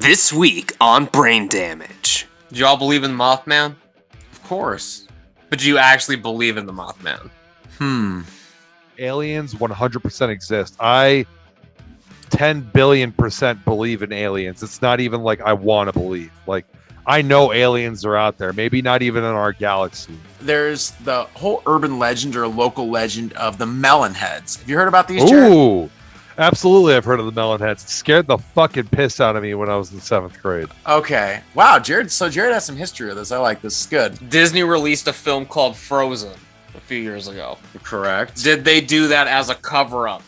This week on Brain Damage. Do y'all believe in the Mothman? Of course. But do you actually believe in the Mothman? Aliens 100% exist. I 10 billion% believe in aliens. It's not even like I want to believe. Like, I know aliens are out there. Maybe not even in our galaxy. There's the whole urban legend or local legend of the melon heads. Have you heard about these, Jarrod? Ooh, absolutely. I've heard of the melon heads. It scared the fucking piss out of me when I was in 7th grade. Okay. Wow, Jarrod. So Jarrod has some history with this. I like this. It's good. Disney released a film called Frozen a few years ago. Correct. Did they do that as a cover-up?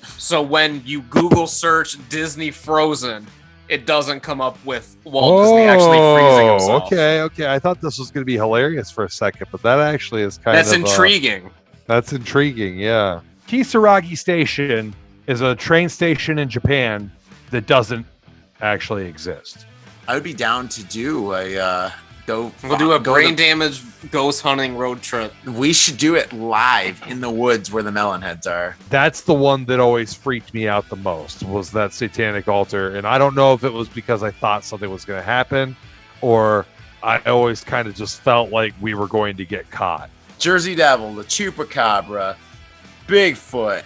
So when you Google search Disney Frozen, it doesn't come up with Walt Disney actually freezing himself. Okay. I thought this was going to be hilarious for a second, but that actually is That's intriguing. That's intriguing, yeah. Kisaragi Station is a train station in Japan that doesn't actually exist. I would be down to do a We'll do a brain damage ghost hunting road trip. We should do it live in the woods where the melon heads are. That's the one that always freaked me out the most, was that satanic altar. And I don't know if it was because I thought something was going to happen, or I always kind of just felt like we were going to get caught. Jersey Devil, the Chupacabra, Bigfoot.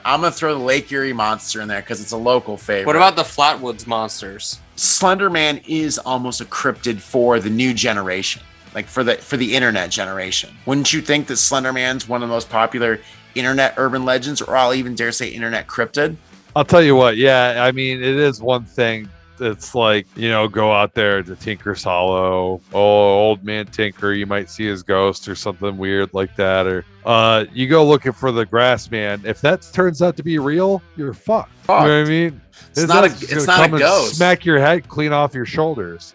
I'm going to throw the Lake Erie Monster in there because it's a local favorite. What about the Flatwoods Monsters? Slender Man is almost a cryptid for the new generation, like for the internet generation. Wouldn't you think that Slender Man's one of the most popular internet urban legends, or I'll even dare say internet cryptid? I'll tell you what, yeah, I mean, it is one thing. It's like, go out there to Tinker's Hollow. Oh, old man Tinker, you might see his ghost or something weird like that. Or you go looking for the grass man. If that turns out to be real, you're fucked. You know what I mean? It's not a ghost. Smack your head clean off your shoulders.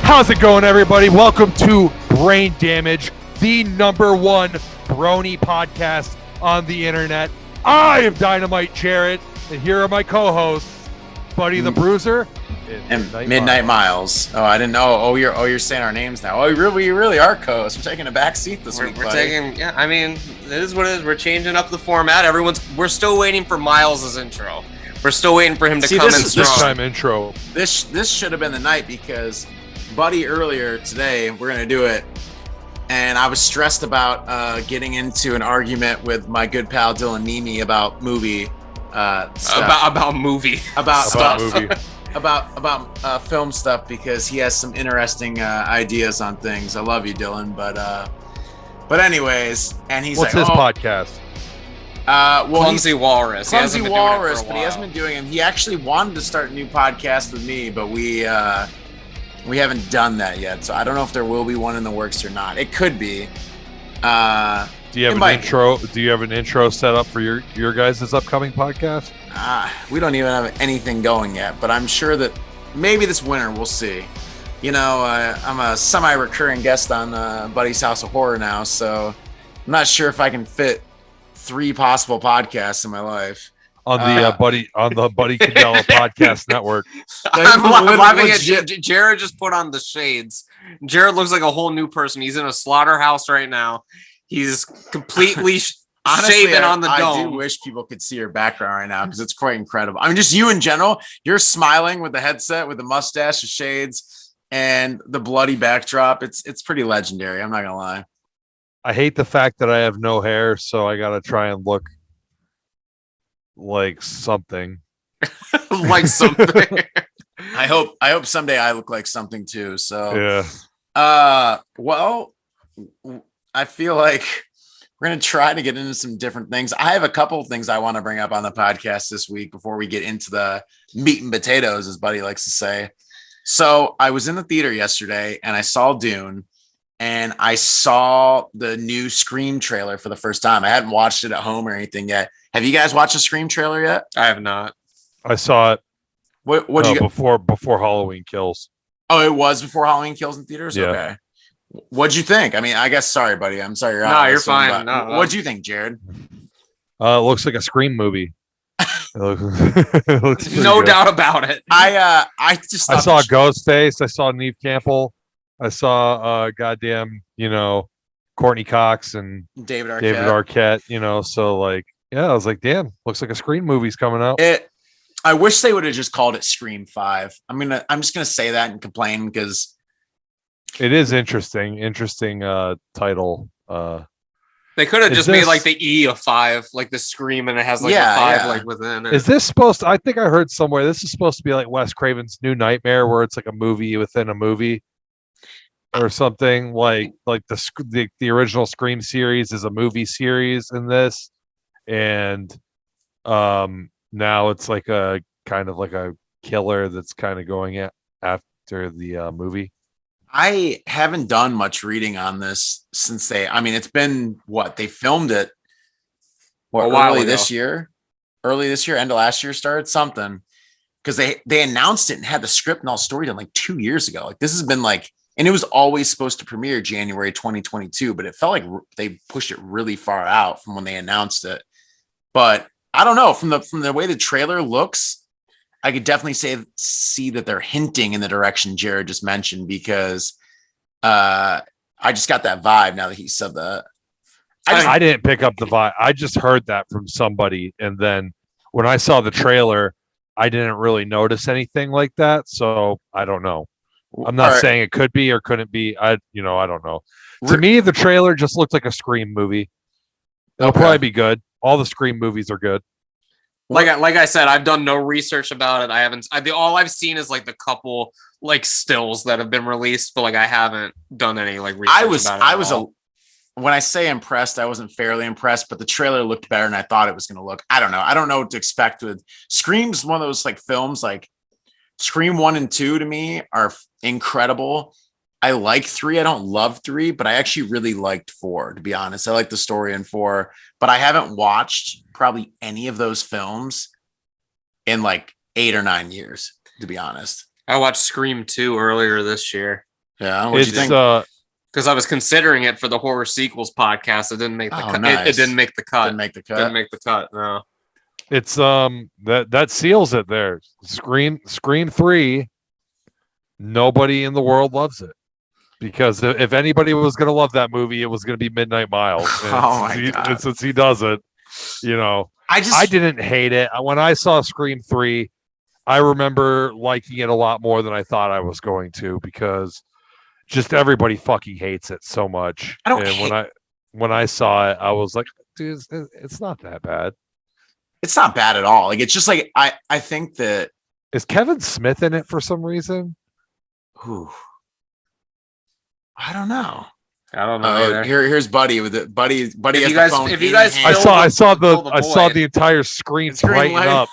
How's it going, everybody? Welcome to Brain Damage, the #1 brony podcast on the internet. I am Dynamite Jarrod, and here are my co-hosts, Buddy the Bruiser and Midnight Miles. Oh, I didn't know. Oh, you're saying our names now. Oh, you really are co-hosts. We're taking a back seat this week. We're taking. Yeah, I mean, it is what it is. We're changing up the format. We're still waiting for Miles's intro. We're still waiting for him to come in strong. This time intro. This should have been the night because Buddy earlier today, we're going to do it, and I was stressed about getting into an argument with my good pal Dylan Nemi about movie stuff. About movie. About stuff. Movie. about film stuff, because he has some interesting ideas on things. I love you, Dylan, but anyways, and he's What's like, his podcast? Clumsy Walrus. Clumsy Walrus, but he hasn't been doing it. He actually wanted to start a new podcast with me, but we haven't done that yet, so I don't know if there will be one in the works or not. It could be. Do you have an intro? Do you have an intro set up for your guys' upcoming podcast? We don't even have anything going yet, but I'm sure that maybe this winter we'll see. I'm a semi-recurring guest on Buddy's House of Horror now, so I'm not sure if I can fit 3 possible podcasts in my life. On the Buddy Candela podcast network. I'm laughing at Jarrod. Just put on the shades. Jarrod looks like a whole new person. He's in a slaughterhouse right now. He's completely shaven on the dome. I do wish people could see your background right now because it's quite incredible. I mean, just you in general. You're smiling with the headset, with the mustache, the shades, and the bloody backdrop. It's pretty legendary. I'm not gonna lie. I hate the fact that I have no hair, so I gotta try and look like something. Like something. I hope someday I look like something too. So yeah. Well, I feel like we're gonna try to get into some different things. I have a couple of things I want to bring up on the podcast this week before we get into the meat and potatoes, as Buddy likes to say. So I was in the theater yesterday and I saw Dune, and I saw the new Scream trailer for the first time. I hadn't watched it at home or anything yet. Have you guys watched the Scream trailer yet? I have not. I saw it. What you before Halloween Kills? Oh, it was before Halloween Kills in theaters? Yeah. Okay. What'd you think? I mean, I guess, sorry, buddy. I'm sorry you're out. No, you're fine. No. What'd you think, Jarrod? It looks like a Scream movie. It looks No good. doubt about it. I saw Ghostface. I saw Neve Campbell. I saw Courtney Cox and David Arquette. So like, yeah, I was like, damn, looks like a Scream movie's coming out. I wish they would have just called it Scream 5. I'm just gonna say that and complain because it is interesting title. They could have just made like the E of 5, like the Scream, and it has like a 5 like within it. Is this supposed to, I think I heard somewhere this is supposed to be like Wes Craven's New Nightmare, where it's like a movie within a movie or something, like the original Scream series is a movie series in this, and now it's like a kind of like a killer that's kind of going after the movie. I haven't done much reading on this since it's been they filmed it early this year, end of last year started something, because they announced it and had the script and all story done like 2 years ago. Like this has been and it was always supposed to premiere January 2022, but it felt like they pushed it really far out from when they announced it. But I don't know, from the way the trailer looks, I could definitely see that they're hinting in the direction Jarrod just mentioned, because I just got that vibe now that he said that. I didn't pick up the vibe. I just heard that from somebody, and then when I saw the trailer, I didn't really notice anything like that. So I don't know. I'm not saying it could be or couldn't be. I don't know. To me, the trailer just looked like a Scream movie. It'll probably be good. All the Scream movies are good. Like I said, I've done no research about it. All I've seen is like the couple like stills that have been released, but like I haven't done any like research about it. When I say impressed, I wasn't fairly impressed, but the trailer looked better than I thought it was going to look. I don't know. I don't know what to expect with Scream's one of those like films, like Scream 1 and 2 to me are incredible. I like 3. I don't love 3, but I actually really liked 4, to be honest. I like the story in 4, but I haven't watched probably any of those films in like 8 or 9 years, to be honest. I watched Scream 2 earlier this year. Yeah, what did you think? Because I was considering it for the horror sequels podcast. It didn't make the cut. Nice. It didn't make the cut. Didn't make the cut. No. It's that seals it there. Scream 3. Nobody in the world loves it. Because if anybody was going to love that movie, it was going to be Midnight Miles. And since he doesn't, I didn't hate it. When I saw Scream 3, I remember liking it a lot more than I thought I was going to, because just everybody fucking hates it so much. When I saw it, I was like, dude, it's not that bad. It's not bad at all. Like, it's just like, I think that. Is Kevin Smith in it for some reason? Whew. I don't know. Either. Here's Buddy with it. Buddy has the phone. I saw the entire screen brighten up.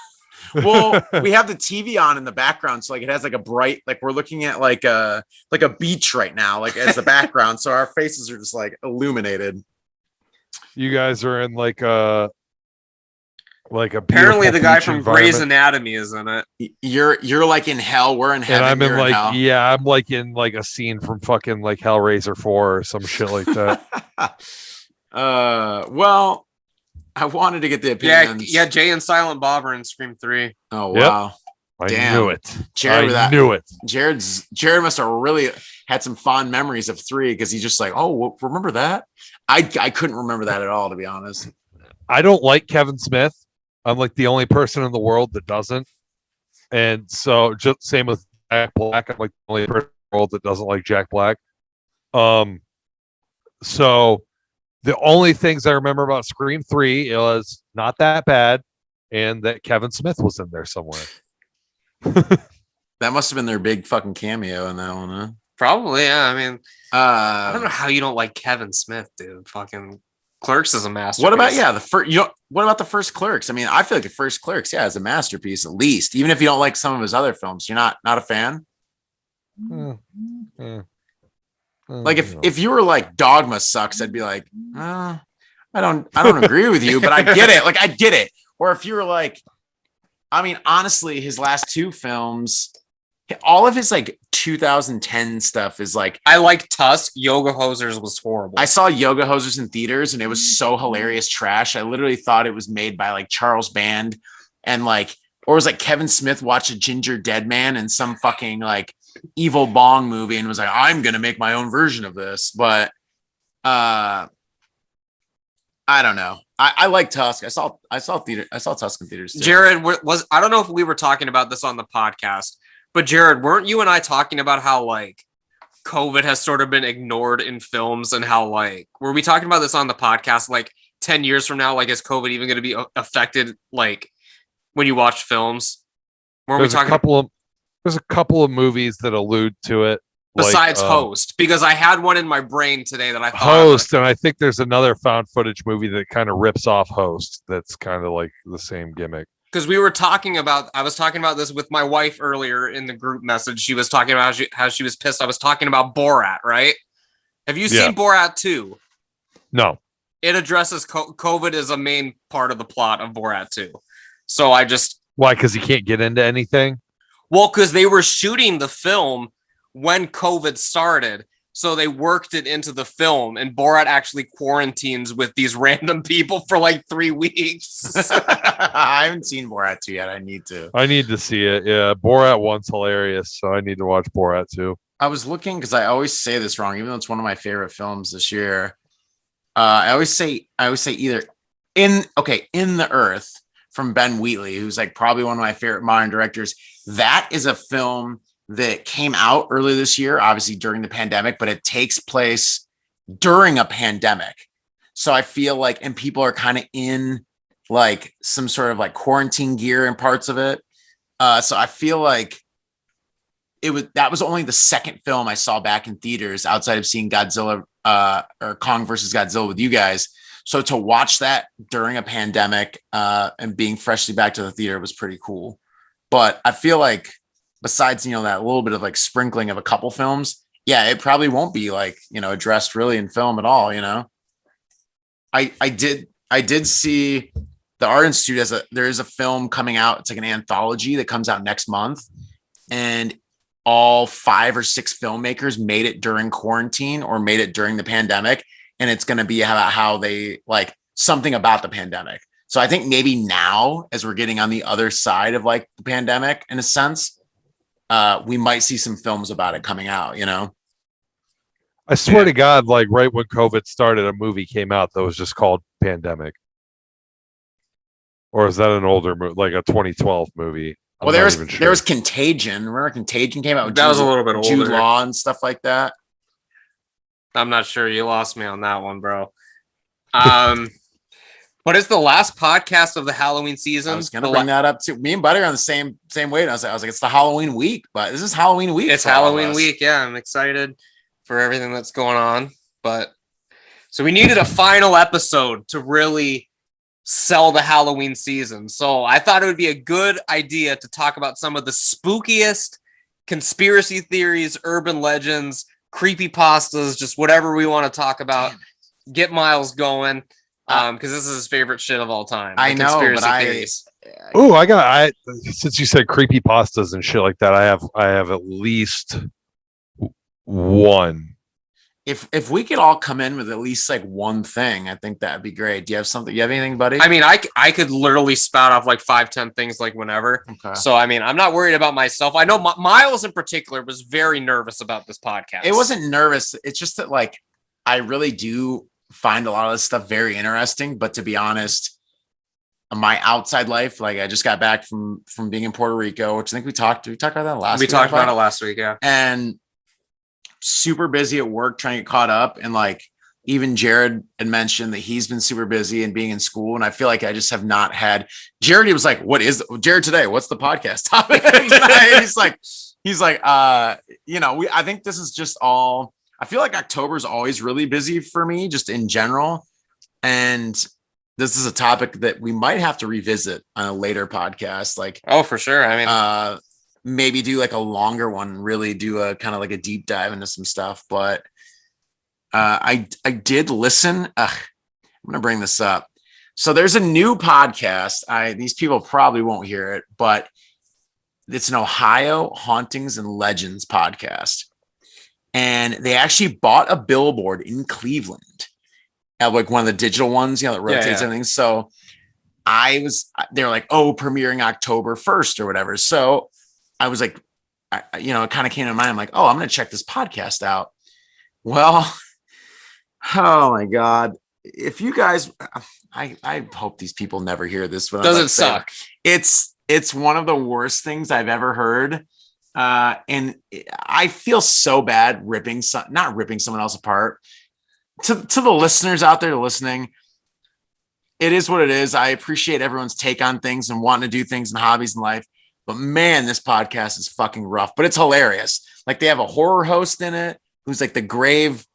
Well, we have the TV on in the background, so like it has like a bright, like we're looking at like a beach right now, like as the background. So our faces are just like illuminated. You guys are in like a apparently the guy from Grey's Anatomy is in it. You're like in hell. We're in heaven. And I'm in like I'm like in like a scene from fucking like Hellraiser 4 or some shit like that. Well, I wanted to get the opinions. Yeah. Jay and Silent Bob are in Scream 3. Oh wow. Yep. I knew it. Jarrod must have really had some fond memories of 3, because he's just like, oh, remember that? I couldn't remember that at all, to be honest. I don't like Kevin Smith. I'm like the only person in the world that doesn't. And so just same with Jack Black. I'm like the only person in the world that doesn't like Jack Black. So the only things I remember about Scream 3 was not that bad, and that Kevin Smith was in there somewhere. That must have been their big fucking cameo in that one, huh? Probably, yeah. I mean, I don't know how you don't like Kevin Smith, dude. Fucking Clerks is a masterpiece. What about the first? What about the first Clerks? I mean, I feel like the first Clerks, is a masterpiece at least. Even if you don't like some of his other films, you're not a fan. Like if you were like Dogma sucks, I'd be like, I don't agree with you, but I get it. Like I get it. Or if you were like, I mean, honestly, his last two films, all of his like 2010 stuff is like, I like Tusk. Yoga Hosers was horrible. I saw Yoga Hosers in theaters and it was so hilarious trash. I literally thought it was made by like Charles Band and like, or it was like Kevin Smith watched a Ginger Dead Man in some fucking like evil bong movie and was like, I'm going to make my own version of this. But I don't know. I like Tusk. I saw Tusk in theaters too. Jarrod, I don't know if we were talking about this on the podcast, but Jarrod, weren't you and I talking about how like COVID has sort of been ignored in films and how like, were we talking about this on the podcast? Like 10 years from now, like is COVID even going to be affected? Like when you watch films, there's a couple of movies that allude to it. Besides Host, because I had one in my brain today that I thought Host, and I think there's another found footage movie that kind of rips off Host. That's kind of like the same gimmick. Because I was talking about this with my wife earlier in the group message. She was talking about how she was pissed. I was talking about Borat, right? Have you seen Borat 2? No. It addresses COVID as a main part of the plot of Borat 2. So why? Because he can't get into anything? Well, because they were shooting the film when COVID started. So they worked it into the film, and Borat actually quarantines with these random people for like 3 weeks. I haven't seen Borat 2 yet. I need to see it. Yeah, Borat 1's hilarious, so I need to watch Borat 2. I was looking because I always say this wrong, even though it's one of my favorite films this year. I always say either In the Earth from Ben Wheatley, who's like probably one of my favorite modern directors. That is a film that came out earlier this year, obviously during the pandemic, but it takes place during a pandemic. So I feel like, and people are kind of in like some sort of like quarantine gear in parts of it. So I feel like that was only the second film I saw back in theaters outside of seeing Godzilla or Kong versus Godzilla with you guys. So to watch that during a pandemic and being freshly back to the theater was pretty cool. But I feel like besides, that little bit of like sprinkling of a couple films, it probably won't be like, addressed really in film at all. I did see the Art Institute there is a film coming out. It's like an anthology that comes out next month, and all 5 or 6 filmmakers made it during quarantine or made it during the pandemic. And it's going to be about how they like something about the pandemic. So I think maybe now, as we're getting on the other side of like the pandemic in a sense, we might see some films about it coming out, I swear to God, like right when COVID started, a movie came out that was just called Pandemic. Or is that an older movie, like a 2012 movie? Well, there was Contagion. Remember Contagion came out with that was a little bit older. Jude Law and stuff like that. I'm not sure. You lost me on that one, bro. But it's the last podcast of the Halloween season. I was going to bring that up too. Me and Buddy are on the same weight. I was like, it's the Halloween week, but this is Halloween week. It's Halloween week. Yeah, I'm excited for everything that's going on. But so we needed a final episode to really sell the Halloween season. So I thought it would be a good idea to talk about some of the spookiest conspiracy theories, urban legends, creepypastas, just whatever we want to talk about. Get Miles going. Because this is his favorite shit of all time. I know, but since you said creepypastas and shit like that, I have at least one. If we could all come in with at least like one thing, I think that'd be great. Do you have something? You have anything, buddy? I mean, I could literally spout off like 5-10 things like whenever. Okay. So I mean, I'm not worried about myself. I know Miles in particular was very nervous about this podcast. It wasn't nervous. It's just that like I really do find a lot of this stuff very interesting, but to be honest, my outside life, like I just got back from being in Puerto Rico, which I think we talked about that last week. We talked about it last week, yeah. And super busy at work trying to get caught up, and like even Jarrod had mentioned that he's been super busy and being in school, and I feel like I just have not had Jarrod. He was like, Jarrod today? What's the podcast topic? he's like I think this is just all. I feel like October is always really busy for me, just in general. And this is a topic that we might have to revisit on a later podcast. Like, Oh, for sure. I mean, maybe do like a longer one, really do a kind of like a deep dive into some stuff. But I did listen. I'm going to bring this up. So there's a new podcast. These people probably won't hear it, but it's an Ohio Hauntings and Legends podcast. And they actually bought a billboard in Cleveland, like one of the digital ones, that rotates everything. So they're like, oh, premiering October 1st or whatever. So I was like, it kind of came to mind. I'm like, oh, I'm going to check this podcast out. Well, oh my God. If you guys, I hope these people never hear this. Does it suck? It's one of the worst things I've ever heard. And I feel so bad not ripping someone else apart. To the listeners out there listening, it is what it is. I appreciate everyone's take on things and wanting to do things and hobbies in life. But man, this podcast is fucking rough, but it's hilarious. Like they have a horror host in it who's like the gravekeeper,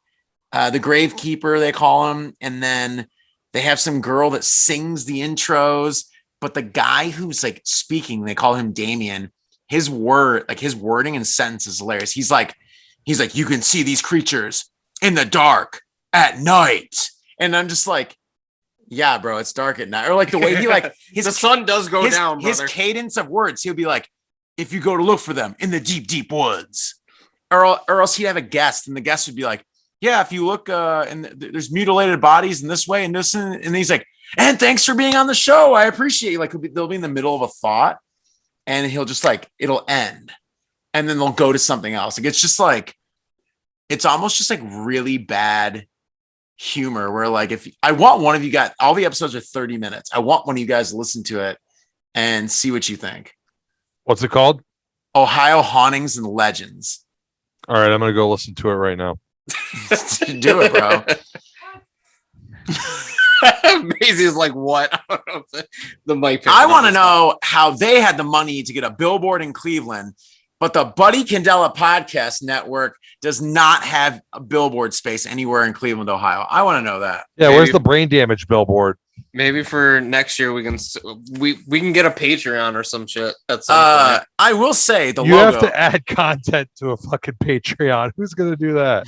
they call him. And then they have some girl that sings the intros, but the guy who's like speaking, they call him Damien. His wording and sentence is hilarious. He's like, you can see these creatures in the dark at night. And I'm just like, yeah, bro, it's dark at night. Or like the way he like the sun does go down, brother. His cadence of words, he'll be like, if you go to look for them in the deep, deep woods. Or else he'd have a guest, and the guest would be like, yeah, if you look and there's mutilated bodies in this way and this, and he's like, and thanks for being on the show. I appreciate you. Like they'll be in the middle of a thought, and he'll just like, it'll end. And then they'll go to something else. Like, it's just like, it's almost just like really bad humor where like, if I want one of you guys, all the episodes are 30 minutes. I want one of you guys to listen to it and see what you think. What's it called? Ohio Hauntings and Legends. All right, I'm going to go listen to it right now. Do it, bro. Maisie's like, what? I don't know if the mic. I want to know how they had the money to get a billboard in Cleveland, but the Buddy Candela Podcast Network does not have a billboard space anywhere in Cleveland, Ohio. I want to know that. Yeah, where's the brain damage billboard? Maybe for next year we can get a Patreon or some shit. At some point. I will say the you logo. have to add content to a fucking Patreon. Who's gonna do that?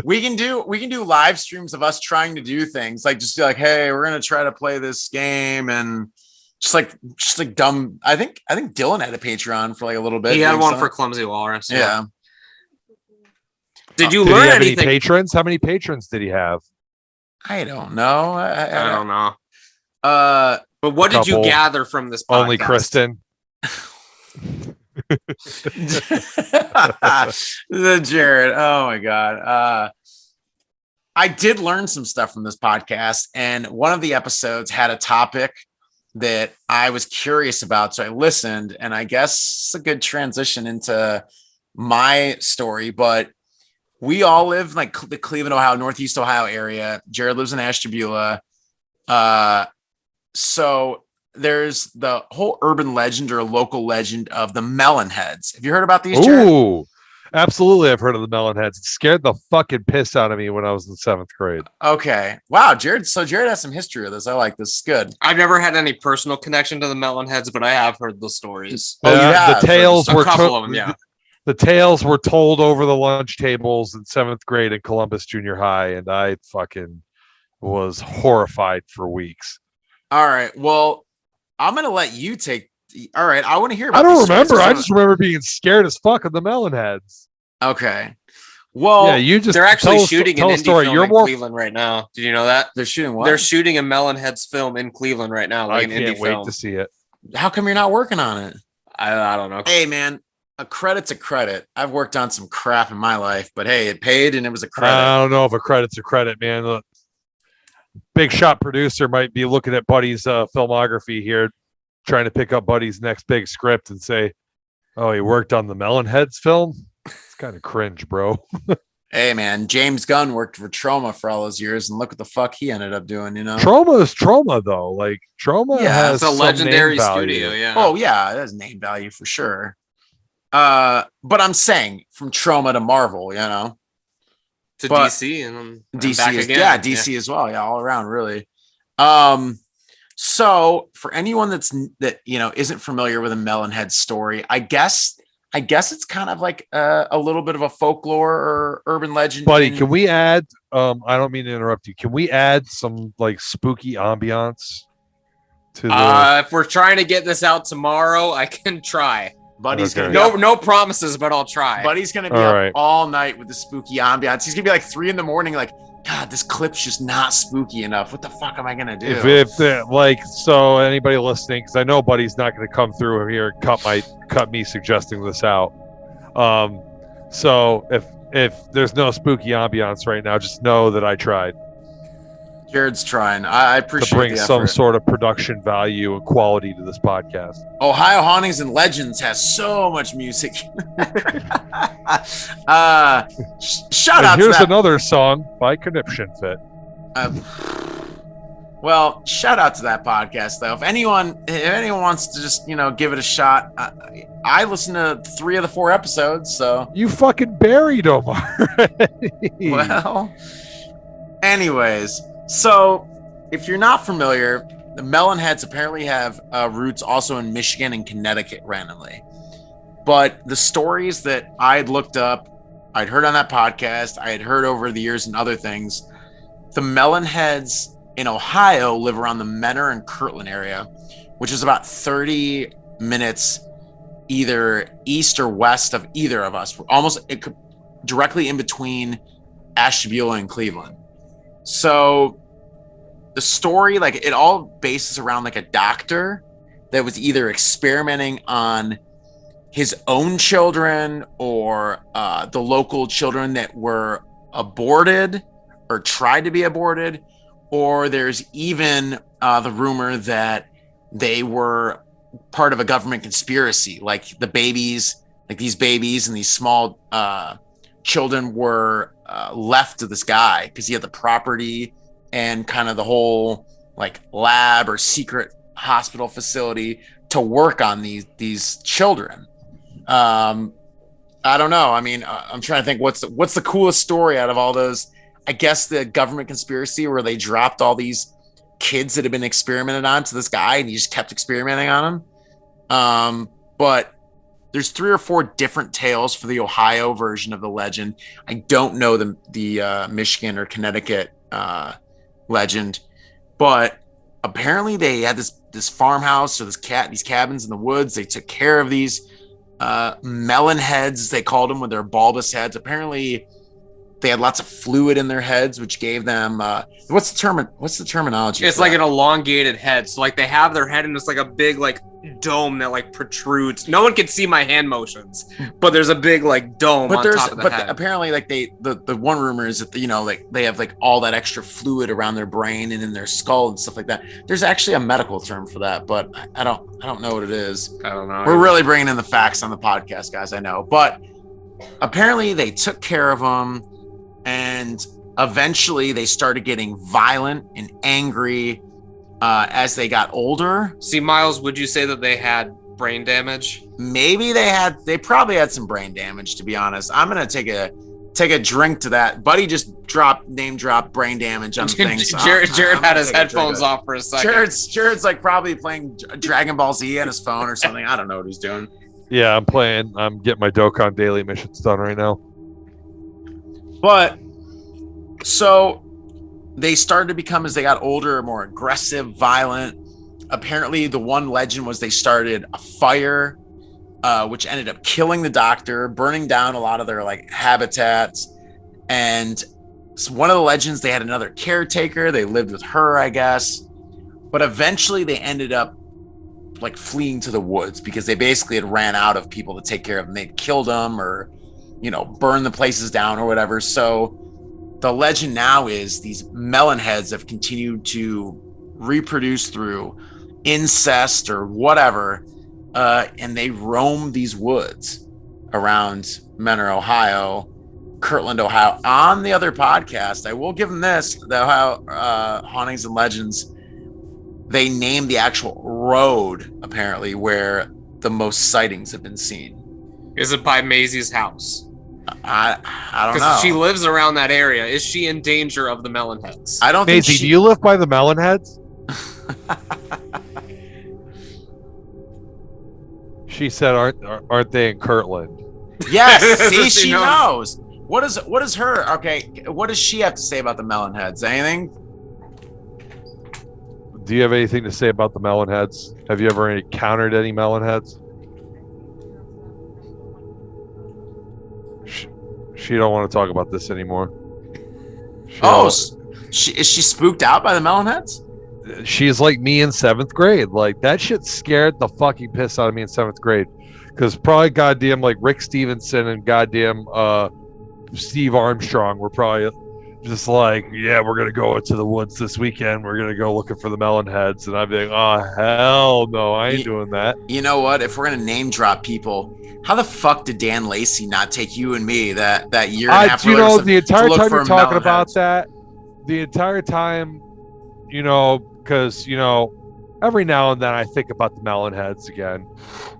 we can do live streams of us trying to do things like just be like, hey, we're gonna try to play this game and just like dumb. I think Dylan had a Patreon for like a little bit. He had one for Clumsy Walrus. Yeah. Did you learn anything? Any patrons? How many patrons did he have? I don't know. I don't know. But what did you gather from this podcast? Only Kristen. The Jarrod. Oh my God. I did learn some stuff from this podcast, and one of the episodes had a topic that I was curious about. So I listened, and I guess it's a good transition into my story, but we all live like the Cleveland, Ohio, Northeast Ohio area. Jarrod lives in Ashtabula. So there's the whole urban legend or local legend of the melon heads. Have you heard about these, Jarrod? Ooh, absolutely. I've heard of the melon heads. It scared the fucking piss out of me when I was in 7th grade. Okay. Wow, Jarrod. So Jarrod has some history with this. I like this. It's good. I've never had any personal connection to the melon heads, but I have heard the stories. Oh, you have? The tales A were couple of them, yeah. The tales were told over the lunch tables in 7th grade at Columbus Junior High, and I fucking was horrified for weeks. All right. Well, I'm gonna let you take. All right. I want to hear about. I don't these remember. stories. I just remember being scared as fuck of the melon heads. Okay. Well, yeah, you just they're actually shooting an indie story. film in Cleveland right now. Did you know that? They're shooting what? They're shooting a Melonheads film in Cleveland right now. Like I an can't indie wait film. to see it. How come you're not working on it? I don't know. Hey, man. A credit's a credit. I've worked on some crap in my life, but hey, it paid and it was a credit. I don't know if a credit's a credit, man. Look, big shot producer might be looking at Buddy's filmography here, trying to pick up Buddy's next big script and say, oh, he worked on the Melonheads film? It's kind of cringe, bro. Hey, man. James Gunn worked for Trauma for all those years, and look what the fuck he ended up doing, you know? Trauma is Trauma, though. Like, Trauma has it's a some legendary name value. studio, yeah. Oh, yeah. It has name value for sure. But I'm saying from Trauma to Marvel, you know? to But DC and I'm DC back is, again. yeah, DC as well. Yeah, all around really. So for anyone that isn't familiar with a Melonhead story, I guess it's kind of like a little bit of a folklore or urban legend. Buddy, can we add? I don't mean to interrupt you. Can we add some like spooky ambiance to the? If we're trying to get this out tomorrow, I can try. Buddy's Okay. gonna be No promises, but I'll try. Buddy's gonna be All up right. all night with the spooky ambiance. He's gonna be like 3 a.m. like, God, this clip's just not spooky enough. What the fuck am I gonna do? So anybody listening, because I know Buddy's not going to come through here and cut me suggesting this out. So if there's no spooky ambiance right now, just know that I tried Jarrod's trying. I to appreciate bring the some effort. sort of production value and quality to this podcast. Ohio Hauntings and Legends has so much music. Shout And out to here's that. another song by Conniption Fit. Well, shout out to that podcast though. If anyone wants to just give it a shot, I listened to 3 of the 4 episodes. So You fucking buried them already. well, anyways, so if you're not familiar, the Melonheads apparently have roots also in Michigan and Connecticut randomly. But the stories that I had looked up, I'd heard on that podcast, I had heard over the years and other things, the Melonheads in Ohio live around the Menor and Kirtland area, which is about 30 minutes either east or west of either of us. We're directly in between Ashtabula and Cleveland. So the story, like, it all bases around like a doctor that was either experimenting on his own children or the local children that were aborted or tried to be aborted, or there's even the rumor that they were part of a government conspiracy, like the babies, like these babies and these small children were left to this guy because he had the property and kind of the whole like lab or secret hospital facility to work on these children. I don't know. I mean, I'm trying to think what's the coolest story out of all those. I guess the government conspiracy where they dropped all these kids that had been experimented on to this guy and he just kept experimenting on them. But there's 3 or 4 different tales for the Ohio version of the legend. I don't know the Michigan or Connecticut legend, but apparently they had this farmhouse or these cabins in the woods. They took care of these melon heads, they called them, with their bulbous heads. Apparently they had lots of fluid in their heads, which gave them what's the terminology? It's like an elongated head. So like they have their head and it's like a big like dome that like protrudes. No one can see my hand motions, but there's a big like dome on top of the head. Apparently like the one rumor is that like they have like all that extra fluid around their brain and in their skull and stuff like that. There's actually a medical term for that, but I don't know what it is. I don't know. We're really bringing in the facts on the podcast, guys. I know, but apparently they took care of them. And eventually they started getting violent and angry as they got older. See, Miles, would you say that they had brain damage? Maybe they probably had some brain damage, to be honest. I'm going to take a drink to that. Buddy just name drop brain damage on things. Jarrod had his headphones off for a second. Jared's like probably playing Dragon Ball Z on his phone or something. I don't know what he's doing. Yeah, I'm getting my Dokkan daily missions done right now. But so they started to become, as they got older, more aggressive, violent. Apparently, the one legend was they started a fire, which ended up killing the doctor, burning down a lot of their like habitats. And so one of the legends, they had another caretaker. They lived with her, I guess. But eventually, they ended up like fleeing to the woods because they basically had ran out of people to take care of them. They'd killed them or burn the places down or whatever. So the legend now is these melon heads have continued to reproduce through incest or whatever, and they roam these woods around Menor, Ohio, Kirtland, Ohio. On the other podcast, I will give them this, the Ohio Hauntings and Legends, they named the actual road, apparently, where the most sightings have been seen. Is it by Maisie's house? I don't know. Because she lives around that area. Is she in danger of the melon heads? I don't think Maisie, do you live by the melon heads? She said, aren't they in Kirtland? Yes, see, She she knows. knows. What is her? Okay, what does she have to say about the melon heads? Anything? Do you have anything to say about the melon heads? Have you ever encountered any melon heads? She don't want to talk about this anymore. Is she spooked out by the melon heads? She's like me in 7th grade. Like that shit scared the fucking piss out of me in 7th grade. Because probably goddamn like Rick Stevenson and goddamn Steve Armstrong were probably just like, yeah, we're gonna go into the woods this weekend. We're gonna go looking for the melon heads, and I'd be like, oh hell no, I ain't doing that. You know what? If we're gonna name drop people, how the fuck did Dan Lacey not take you and me that year and a half? The entire time you're talking about that, the entire time, because every now and then I think about the melon heads again.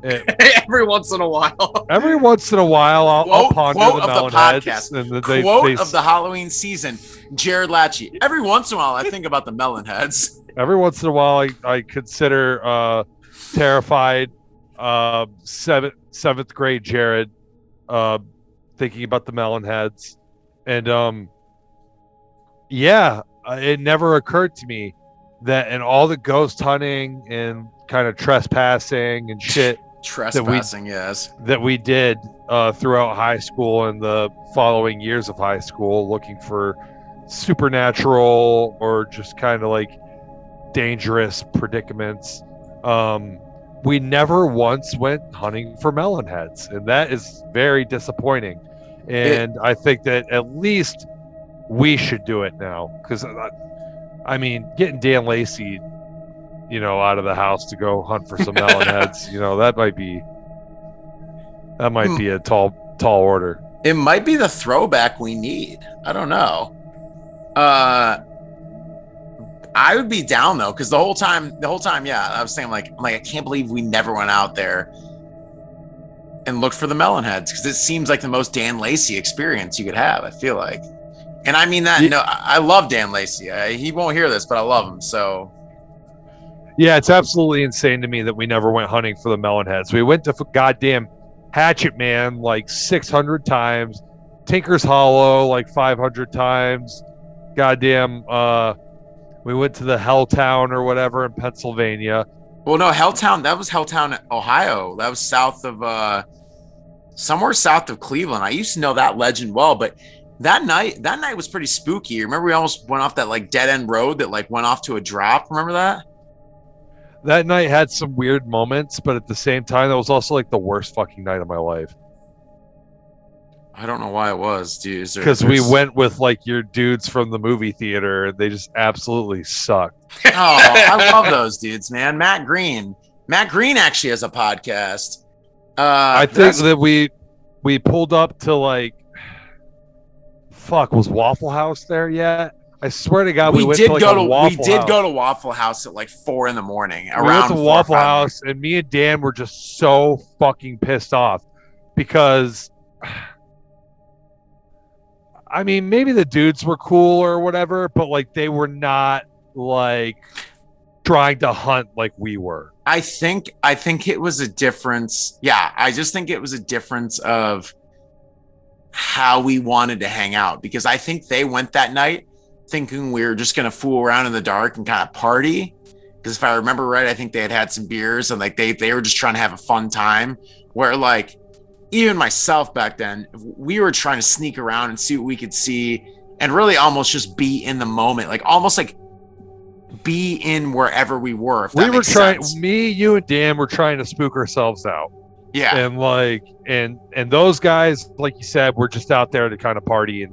Every once in a while. Every once in a while, I'll ponder the melon heads. And Quote of the Halloween season, Jarrod Latchy. Every once in a while, I think about the melon heads. Every once in a while, I consider terrified 7th grade Jarrod thinking about the melon heads. And it never occurred to me that in all the ghost hunting and kind of trespassing and shit that we did throughout high school and the following years of high school, looking for supernatural or just kind of like dangerous predicaments, we never once went hunting for melon heads, and that is very disappointing. And I think that at least we should do it now, because I mean, getting Dan Lacey, out of the house to go hunt for some melon heads, that might be a tall order. It might be the throwback we need. I don't know. I would be down though, because the whole time, yeah, I was saying like I can't believe we never went out there and looked for the melon heads, because it seems like the most Dan Lacey experience you could have. I feel like, and I mean that. No, I love Dan Lacey. He won't hear this, but I love him. So. Yeah, it's absolutely insane to me that we never went hunting for the melon heads. We went to goddamn Hatchet Man like 600 times, Tinker's Hollow like 500 times. Goddamn, we went to the Helltown or whatever in Pennsylvania. Well, no, Helltown, that was Helltown, Ohio. That was south of somewhere south of Cleveland. I used to know that legend well, but that night was pretty spooky. Remember we almost went off that like dead end road that like went off to a drop. Remember that? That night had some weird moments, but at the same time, that was also like the worst fucking night of my life. I don't know why it was, dude. Because we went with like your dudes from the movie theater, and they just absolutely sucked. Oh, I love those dudes, man. Matt Green actually has a podcast. I think that we pulled up to like, was Waffle House there yet? I swear to God, we went to Waffle House. We did go to Waffle House at like 4 a.m. We went to Waffle House, and me and Dan were just so fucking pissed off because, I mean, maybe the dudes were cool or whatever, but like they were not like trying to hunt like we were. I think it was a difference. Yeah, I just think it was a difference of how we wanted to hang out, because I think they went that night thinking we were just going to fool around in the dark and kind of party. Because if I remember right, I think they had some beers and like they were just trying to have a fun time, where like even myself back then, we were trying to sneak around and see what we could see and really almost just be in the moment, like almost like be in wherever we were. If that makes sense. Me, you, and Dan were trying to spook ourselves out. Yeah. And like, and those guys, like you said, were just out there to kind of party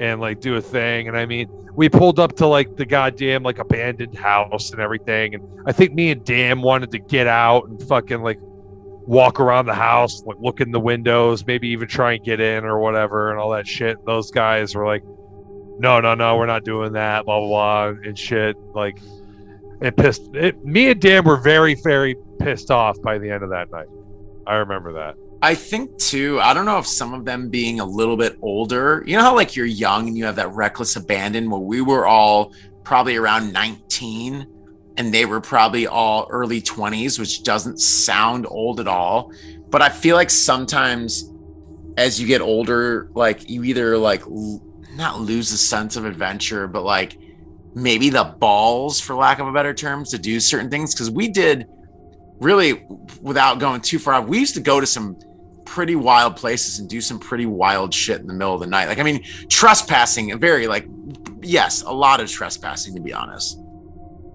and like do a thing. And I mean, we pulled up to like the goddamn like abandoned house and everything. And I think me and Dan wanted to get out and fucking like walk around the house, like look in the windows, maybe even try and get in or whatever and all that shit. And those guys were like, no, we're not doing that, blah, blah, blah, and shit. Like, me and Dan were very, very pissed off by the end of that night. I remember that. I think too, I don't know if some of them being a little bit older, you know how like you're young and you have that reckless abandon where we were all probably around 19 and they were probably all early 20s, which doesn't sound old at all. But I feel like sometimes as you get older, like you either like not lose a sense of adventure, but like maybe the balls, for lack of a better term, to do certain things. Because we did really, without going too far off, we used to go to some pretty wild places and do some pretty wild shit in the middle of the night. Like, I mean, trespassing, very like, yes, a lot of trespassing, to be honest.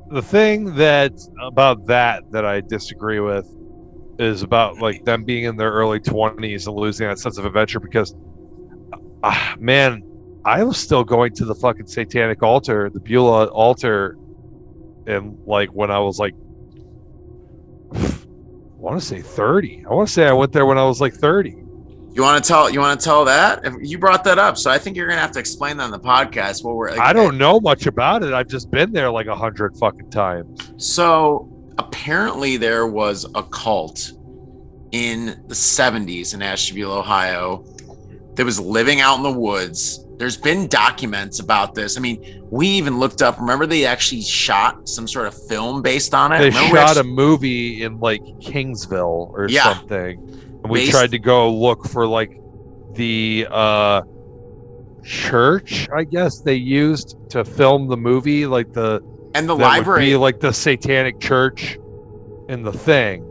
The thing that about that I disagree with is about like them being in their early 20s and losing that sense of adventure, because man, I was still going to the fucking satanic altar, the Beulah altar, and like when I was like, I want to say 30. I want to say I went there when I was like 30. You want to tell that? If you brought that up, so I think you're gonna have to explain that on the podcast. What we're like, I don't know much about it. I've just been there like 100 fucking times. So apparently there was a cult in the 70s in Ashtabula, Ohio, that was living out in the woods. There's been documents about this. I mean, we even looked up, remember they actually shot some sort of film based on it? They remember shot a movie in like Kingsville or something. And we tried to go look for like the church, I guess they used to film the movie, like the library, would be like the satanic church in the thing.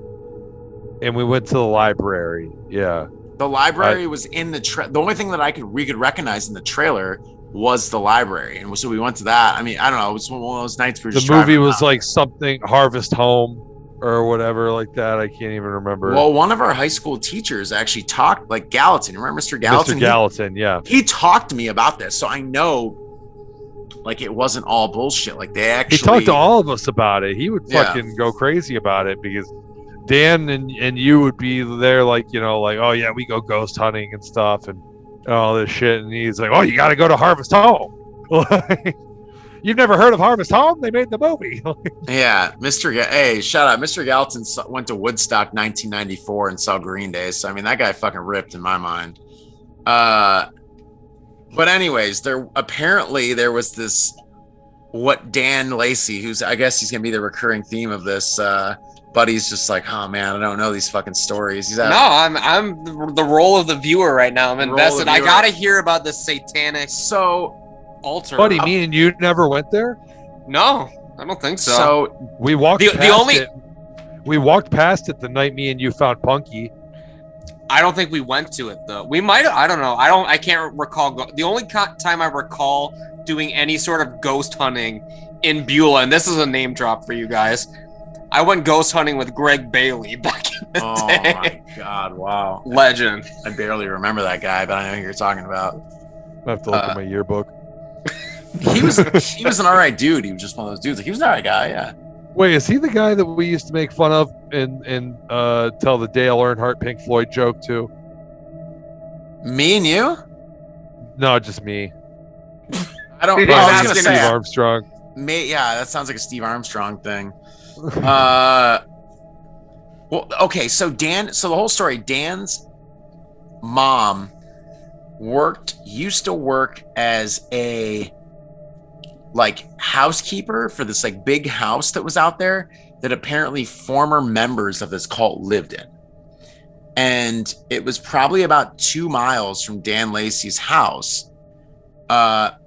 And we went to the library. Yeah. The library was in the the only thing that we could recognize in the trailer was the library, and so we went to that. I mean, I don't know. It was one of those nights we were just. The movie was like something Harvest Home or whatever like that. I can't even remember. Well, one of our high school teachers actually talked, like Gallatin. Remember Mr. Gallatin? Mr. Gallatin, yeah. He talked to me about this, so I know, like, it wasn't all bullshit. Like they actually. He talked to all of us about it. He would fucking go crazy about it because Dan and you would be there, like, you know, like, oh yeah, we go ghost hunting and stuff and all this shit, and he's like, oh, you got to go to Harvest Home. You've never heard of Harvest Home? They made the movie. Yeah, hey, shout out, Mr. Gallatin went to Woodstock 1994 and saw Green Day, so I mean that guy fucking ripped in my mind. But anyways, there was this what Dan Lacey, who's, I guess he's gonna be the recurring theme of this. Buddy's just like, oh man, I don't know these fucking stories. I'm the role of the viewer right now. I'm invested. I gotta hear about the satanic altar. Buddy, me and you never went there? No, I don't think so. So we walked it. We walked past it the night me and you found Punky. I don't think we went to it though. We might. I don't know. I can't recall. The only time I recall doing any sort of ghost hunting in Beulah, and this is a name drop for you guys. I went ghost hunting with Greg Bailey back in the day. Oh my god! Wow, legend. I barely remember that guy, but I know who you're talking about. I have to look at my yearbook. He was an alright dude. He was just one of those dudes. He was an alright guy. Yeah. Wait, is he the guy that we used to make fun of and tell the Dale Earnhardt Pink Floyd joke to? Me and you? No, just me. I don't. I was gonna say Steve Armstrong. Yeah, that sounds like a Steve Armstrong thing. Well, okay, so the whole story, Dan's mom used to work as a like housekeeper for this like big house that was out there that apparently former members of this cult lived in. And it was probably about 2 miles from Dan Lacey's house.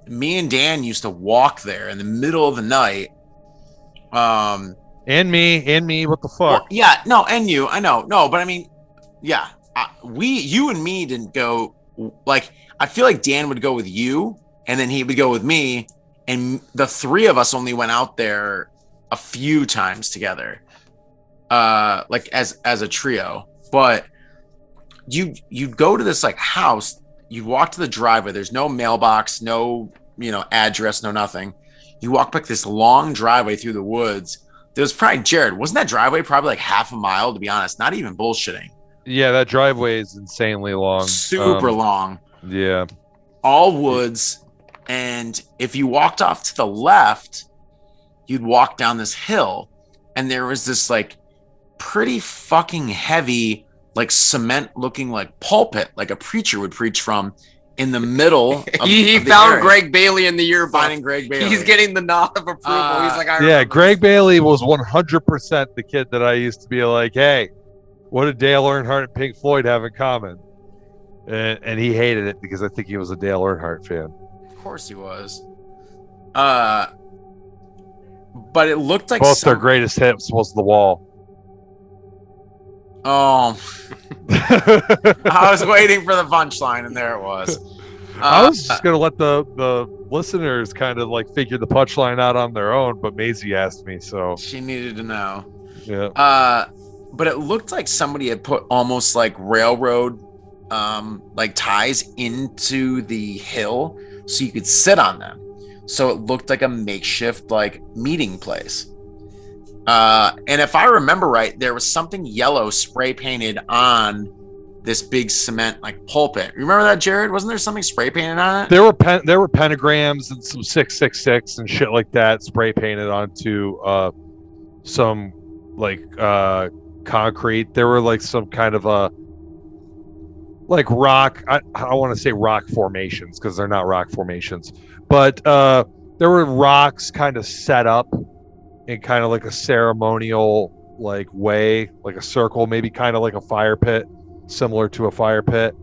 Me and Dan used to walk there in the middle of the night. And me, what the fuck? Well, yeah, no, and you, I know, no, but I mean, yeah, you and me didn't go. Like, I feel like Dan would go with you, and then he would go with me, and the three of us only went out there a few times together, like as a trio. But you'd go to this like house, you walk to the driveway. There's no mailbox, no address, no nothing. You walk back this long driveway through the woods. There was probably Jarrod. Wasn't that driveway probably like half a mile, to be honest? Not even bullshitting. Yeah, that driveway is insanely long. Super long. Yeah. All woods. And if you walked off to the left, you'd walk down this hill. And there was this like pretty fucking heavy like cement looking like pulpit, like a preacher would preach from, in the middle. He of the found area. Greg Bailey in the yearbook. Finding Greg Bailey. He's getting the nod of approval. He's like, I Yeah, remember Greg Bailey was 100% the kid that I used to be like, hey, what did Dale Earnhardt and Pink Floyd have in common? And he hated it because I think he was a Dale Earnhardt fan. Of course he was. But it looked like both their greatest hits was The Wall. Oh, I was waiting for the punchline, and there it was. I was just gonna let the listeners kind of like figure the punchline out on their own, but Maisie asked me, so she needed to know. Yeah. But it looked like somebody had put almost like railroad like ties into the hill so you could sit on them. So it looked like a makeshift like meeting place. And if I remember right, there was something yellow spray painted on this big cement like pulpit. Remember that, Jarrod? Wasn't there something spray painted on it? There were pentagrams and some 666 and shit like that spray painted onto some like concrete. There were like some kind of a like rock. I want to say rock formations because they're not rock formations, but there were rocks kind of set up in kind of like a ceremonial like way, like a circle, maybe kind of like a fire pit, similar to a fire pit.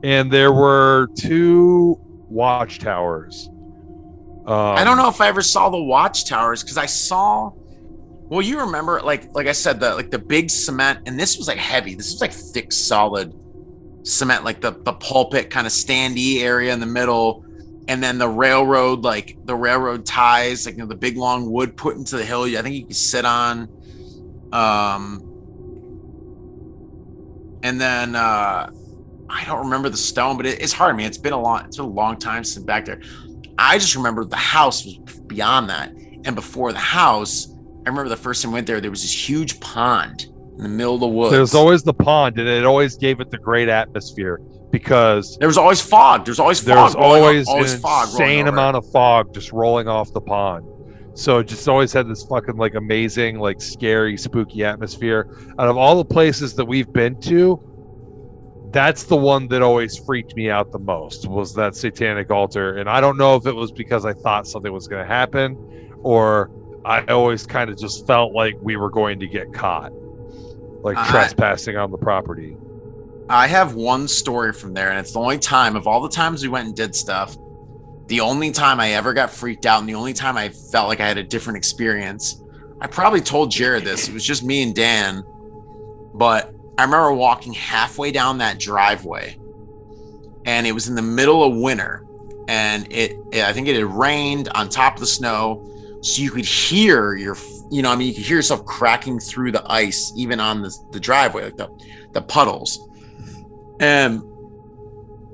And there were 2 watchtowers. I don't know if I ever saw the watchtowers because I saw. Well, you remember, like I said, the big cement, and this was like heavy. This was like thick, solid cement, like the pulpit kind of standee area in the middle. And then the railroad ties, like, you know, the big long wood put into the hill. I think you could sit on. And then I don't remember the stone, but it's hard. I mean, it's been a long time since back there. I just remember the house was beyond that, and before the house, I remember the first time we went there. There was this huge pond in the middle of the woods. There's always the pond, and it always gave it the great atmosphere. Because there was always fog. There's always fog. Insane amount of fog just rolling off the pond. So it just always had this fucking like amazing, like scary, spooky atmosphere. Out of all the places that we've been to, that's the one that always freaked me out the most, was that satanic altar. And I don't know if it was because I thought something was going to happen, or I always kind of just felt like we were going to get caught, like trespassing on the property. I have one story from there, and it's the only time of all the times we went and did stuff, the only time I ever got freaked out, and the only time I felt like I had a different experience. I probably told Jarrod this. It was just me and Dan, but I remember walking halfway down that driveway, and it was in the middle of winter, and I think it had rained on top of the snow, so you could hear you could hear yourself cracking through the ice, even on the driveway, like the puddles. And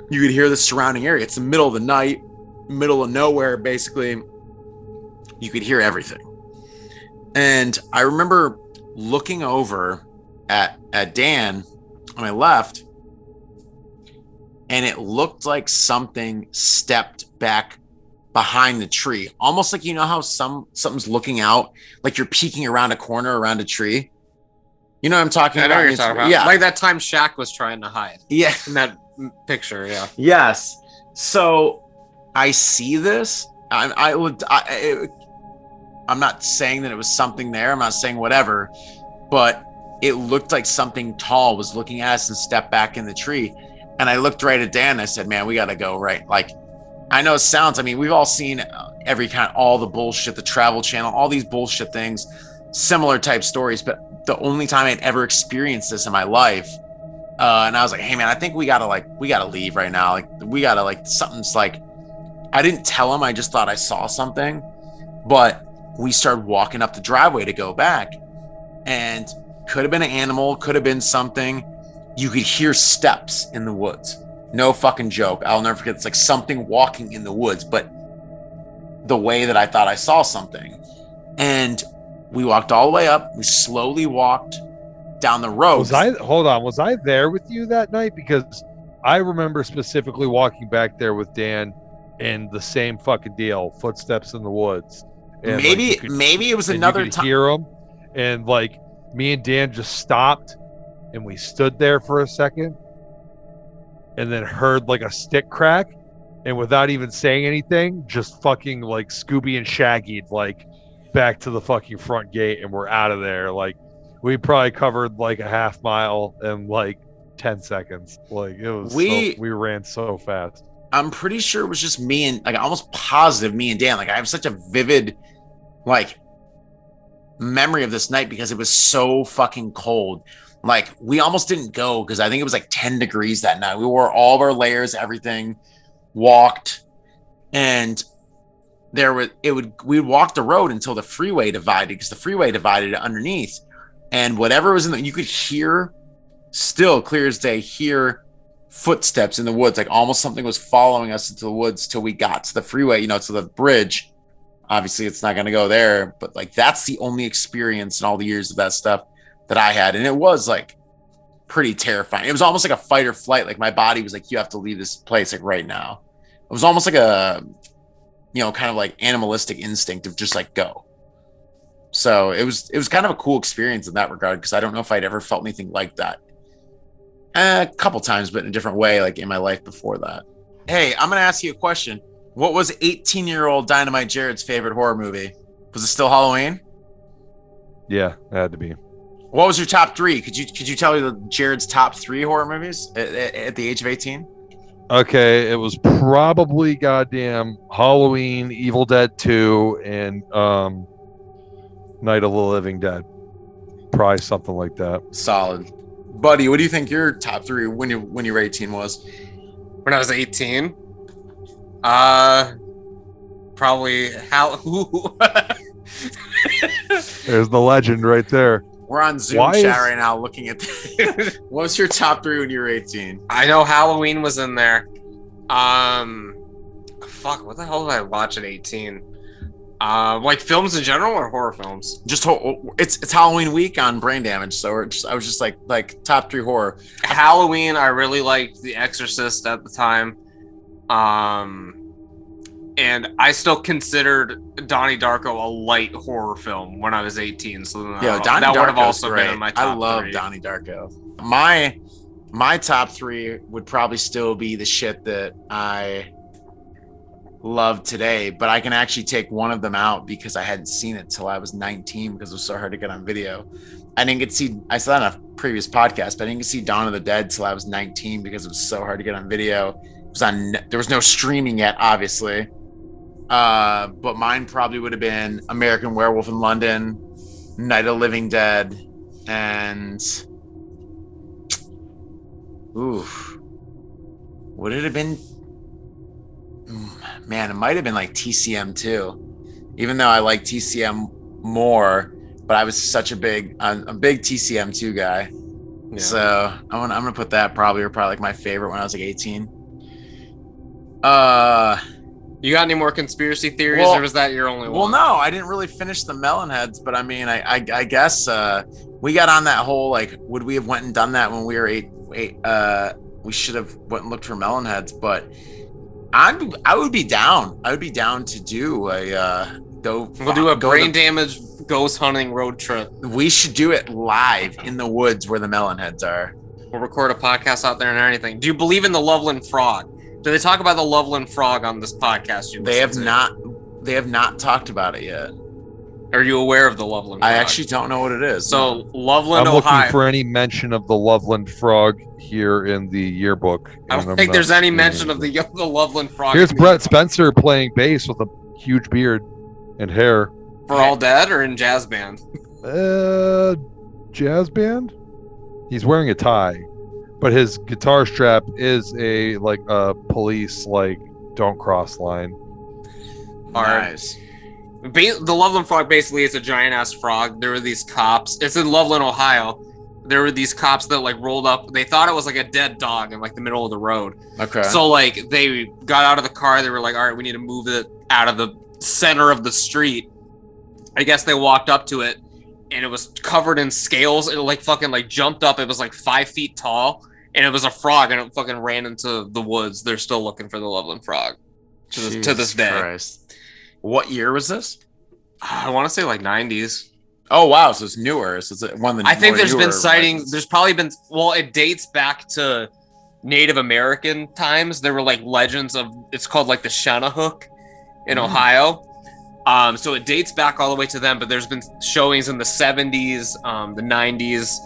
you could hear the surrounding area. It's the middle of the night, middle of nowhere, basically. You could hear everything. And I remember looking over at Dan on my left, and it looked like something stepped back behind the tree. Almost like, you know how something's looking out, like you're peeking around a corner around a tree. You know what I'm talking about? I know what you're talking about. Yeah. Like that time Shaq was trying to hide. Yeah. In that picture, yeah. Yes. So I see this. I'm not saying that it was something there. I'm not saying whatever, but it looked like something tall was looking at us and stepped back in the tree. And I looked right at Dan and I said, man, we got to go, right? Like, I know it sounds, I mean, we've all seen all the bullshit, the Travel Channel, all these bullshit things, similar type stories, but the only time I'd ever experienced this in my life, and I was like, hey man, I think we gotta leave right now. Like, we gotta, something's like, I didn't tell him, I just thought I saw something, but we started walking up the driveway to go back, and could have been an animal, could have been something. You could hear steps in the woods. No fucking joke. I'll never forget. It's like something walking in the woods, but the way that I thought I saw something. And we walked all the way up. We slowly walked down the road. Was I there with you that night? Because I remember specifically walking back there with Dan, and the same fucking deal. Footsteps in the woods. And maybe it was another time. Hear them, and like me and Dan just stopped, and we stood there for a second and then heard like a stick crack, and without even saying anything, just fucking like Scooby and Shaggy'd like back to the fucking front gate, and we're out of there. Like we probably covered like a half mile in like 10 seconds. Like it was we ran so fast. I'm pretty sure it was just me and like almost positive me and Dan. Like I have such a vivid like memory of this night because it was so fucking cold. Like we almost didn't go because I think it was like 10 degrees that night. We wore all of our layers, everything, walked, and we'd walk the road until the freeway divided, because the freeway divided underneath, and whatever was you could hear, still clear as day, hear footsteps in the woods, like almost something was following us into the woods till we got to the freeway, to the bridge. Obviously it's not going to go there, but like that's the only experience in all the years of that stuff that I had, and it was like pretty terrifying. It was almost like a fight or flight. Like my body was like, you have to leave this place like right now. It was almost like a kind of like animalistic instinct of just like go. So it was kind of a cool experience in that regard, because I don't know if I'd ever felt anything like that. A couple times, but in a different way, like in my life before that. Hey, I'm gonna ask you a question. What was 18-year-old Dynamite Jarrod's favorite horror movie? Was it still Halloween? Yeah, it had to be. What was your top 3? Could you tell me Jarrod's top 3 horror movies at the age of 18? Okay, it was probably goddamn Halloween, Evil Dead 2, and Night of the Living Dead. Probably something like that. Solid. Buddy, what do you think your top 3 when you were 18 was? When I was 18? Probably There's the legend right there. We're on Zoom chat right now looking at what was your top 3 when you were 18? I know Halloween was in there. Fuck, what the hell did I watch at 18? Like films in general or horror films? Just it's Halloween week on Brain Damage, so I was just like top 3 horror. Halloween, I really liked The Exorcist at the time. And I still considered Donnie Darko a light horror film when I was 18. So that would have also been in my top 3. I love Donnie Darko. My top 3 would probably still be the shit that I love today, but I can actually take one of them out because I hadn't seen it till I was 19 because it was so hard to get on video. I said that on a previous podcast, but I didn't get to see Dawn of the Dead till I was 19 because it was so hard to get on video. There was no streaming yet, obviously. But mine probably would have been American Werewolf in London, Night of the Living Dead, and would it have been? Man, it might have been like TCM too, even though I like TCM more. But I was such a big TCM 2 guy, yeah. So I'm gonna put that probably like my favorite when I was like 18. You got any more conspiracy theories, or was that your only one? Well, no, I didn't really finish the Melonheads, but I mean, I guess we got on that whole like, would we have went and done that when we were 8? We should have went and looked for Melonheads, but I would be down. I would be down to do we'll do a Brain Damage ghost hunting road trip. We should do it live in the woods where the Melonheads are. We'll record a podcast out there and everything. Do you believe in the Loveland Frog? Do they talk about the Loveland Frog on this podcast? They have not talked about it yet. Are you aware of the Loveland Frog? I actually don't know what it is. So Loveland, I'm Ohio. looking for any mention of the Loveland Frog here in the yearbook. I don't think there's any mention of the Loveland Frog. Here's Brett Spencer playing bass with a huge beard and hair. For All Dead or in jazz band? Jazz band? He's wearing a tie. But his guitar strap is a police don't cross line. Nice. The Loveland Frog basically is a giant ass frog. There were these cops. It's in Loveland, Ohio. There were these cops that rolled up. They thought it was like a dead dog in the middle of the road. Okay. So they got out of the car. They were like, all right, we need to move it out of the center of the street. I guess they walked up to it and it was covered in scales. It jumped up. It was 5 feet tall. And it was a frog, and it fucking ran into the woods. They're still looking for the Loveland Frog to this day. Christ. What year was this? I want to say 90s. Oh wow, so it's newer. So it's one of the I think more there's been newer sightings. legends. There's probably been. Well, it dates back to Native American times. There were like legends of. It's called like the Shannahook in Ohio. So it dates back all the way to them. But there's been showings in the 70s, the 90s.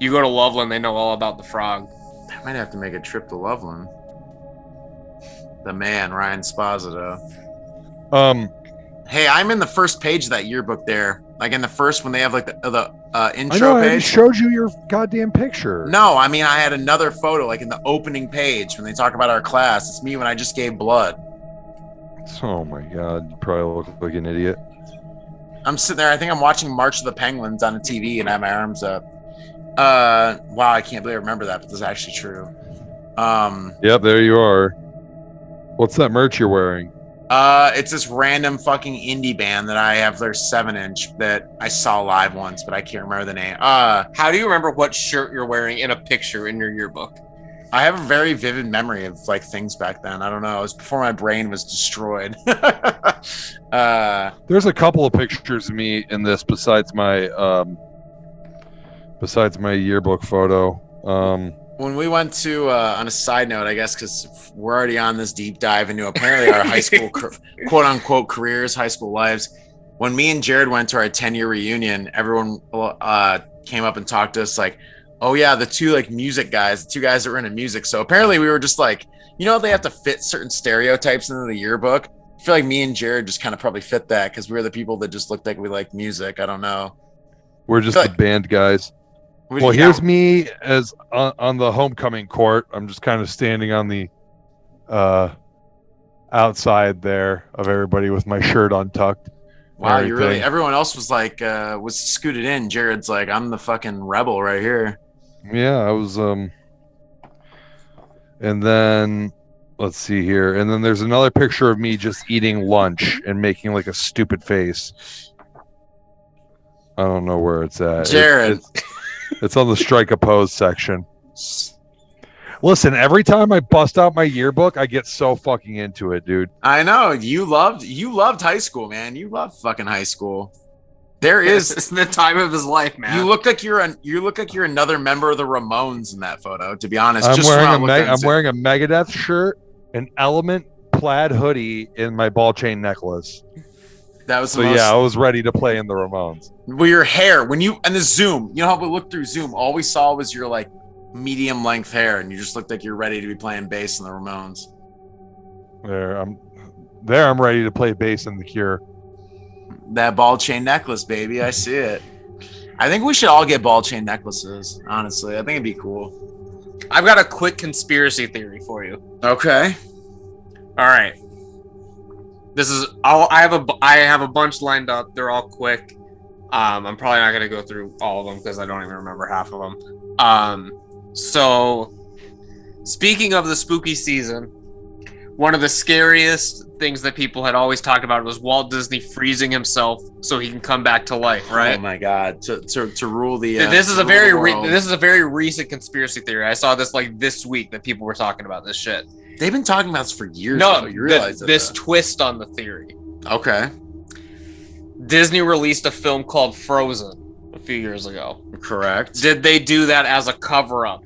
You go to Loveland, they know all about the frog. I might have to make a trip to Loveland. The man, Ryan Sposito. Hey, I'm in the first page of that yearbook there. Like in the first when they have like the intro I page. showed you your goddamn picture. No, I mean I had another photo like in the opening page when they talk about our class. It's me when I just gave blood. Oh my god, you probably look like an idiot. I'm sitting there. I think I'm watching March of the Penguins on the TV and I have my arms up. Wow, I can't believe I remember that, but that's actually true. Yep, there you are. What's that merch you're wearing? It's this random fucking indie band that I have their 7-inch that I saw live once, but I can't remember the name. How do you remember what shirt you're wearing in a picture in your yearbook? I have a very vivid memory of like things back then. I don't know. It was before my brain was destroyed. There's a couple of pictures of me in this besides my yearbook photo. When we went to, on a side note, I guess, because we're already on this deep dive into apparently our high school, quote unquote, careers, high school lives. When me and Jarrod went to our 10-year reunion, everyone came up and talked to us like, oh yeah, the two like music guys, the two guys that were into music. So apparently we were just like, you know, they have to fit certain stereotypes into the yearbook. I feel like me and Jarrod just kind of probably fit that because we were the people that just looked like we liked music. I don't know. We're just the band guys. Well, here's me as on the homecoming court. I'm just kind of standing on the outside there of everybody with my shirt untucked. Wow, you really? Everyone else was like, was scooted in. Jared's like, I'm the fucking rebel right here. Yeah, I was. And then let's see here. And then there's another picture of me just eating lunch and making like a stupid face. I don't know where it's at. Jarrod. It's on the strike a pose section. Listen, every time I bust out my yearbook, I get so fucking into it, dude. I know you loved high school, man. You loved fucking high school. There is it's the time of his life, man. You look like you're another member of the Ramones in that photo. To be honest, I'm wearing a Megadeth shirt, an Element plaid hoodie, and my ball chain necklace. That was yeah, I was ready to play in the Ramones. Well, your hair and the Zoom, you know how we looked through Zoom, all we saw was your like medium length hair, and you just looked like you're ready to be playing bass in the Ramones. I'm ready to play bass in The Cure. That ball chain necklace, baby, I see it. I think we should all get ball chain necklaces. Honestly, I think it'd be cool. I've got a quick conspiracy theory for you. Okay. All right. This is I have a bunch lined up. They're all quick. I'm probably not gonna go through all of them because I don't even remember half of them. So speaking of the spooky season, one of the scariest things that people had always talked about was Walt Disney freezing himself so he can come back to life, right? Oh my God! To rule the this is a very recent conspiracy theory. I saw this like this week that people were talking about this shit. They've been talking about this for years. No, though. You realize this twist on the theory. Okay. Disney released a film called Frozen a few years ago. Correct. Did they do that as a cover-up?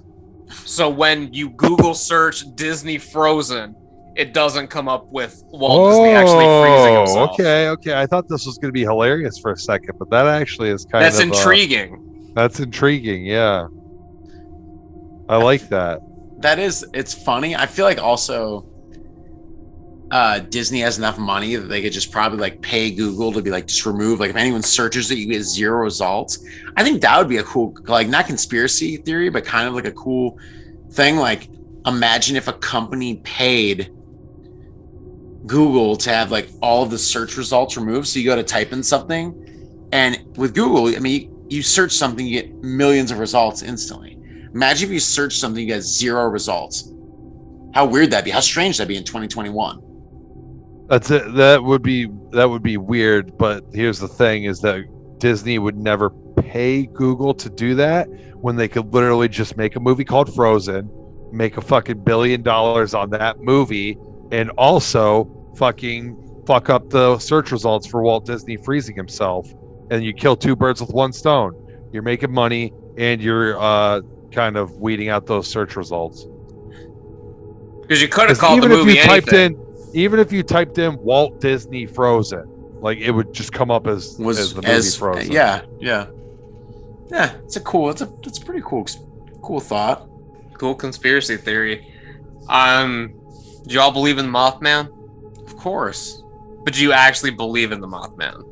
So when you Google search Disney Frozen, it doesn't come up with Walt Disney actually freezing himself. Okay. I thought this was going to be hilarious for a second, but that actually is That's intriguing. That's intriguing, yeah. I like that. It's funny. I feel like also Disney has enough money that they could just probably like pay Google to be like, just remove, like if anyone searches it, you get 0 results. I think that would be a cool, like not conspiracy theory, but kind of like a cool thing. Like imagine if a company paid Google to have like all of the search results removed. So you go to type in something and with Google, I mean, you search something, you get millions of results instantly. Imagine if you search something, you get 0 results. How weird that'd be. How strange that'd be in 2021. That's it. That would be weird. But here's the thing: is that Disney would never pay Google to do that when they could literally just make a movie called Frozen, make a fucking $1 billion on that movie, and also fucking fuck up the search results for Walt Disney freezing himself. and you kill two birds with one stone. You're making money, and you're kind of weeding out those search results. Because you could have called the movie anything. Even if you typed in Walt Disney Frozen, like it would just come up as the movie Frozen. Yeah. It's a pretty cool thought. Cool conspiracy theory. Do y'all believe in the Mothman? Of course. But do you actually believe in the Mothman?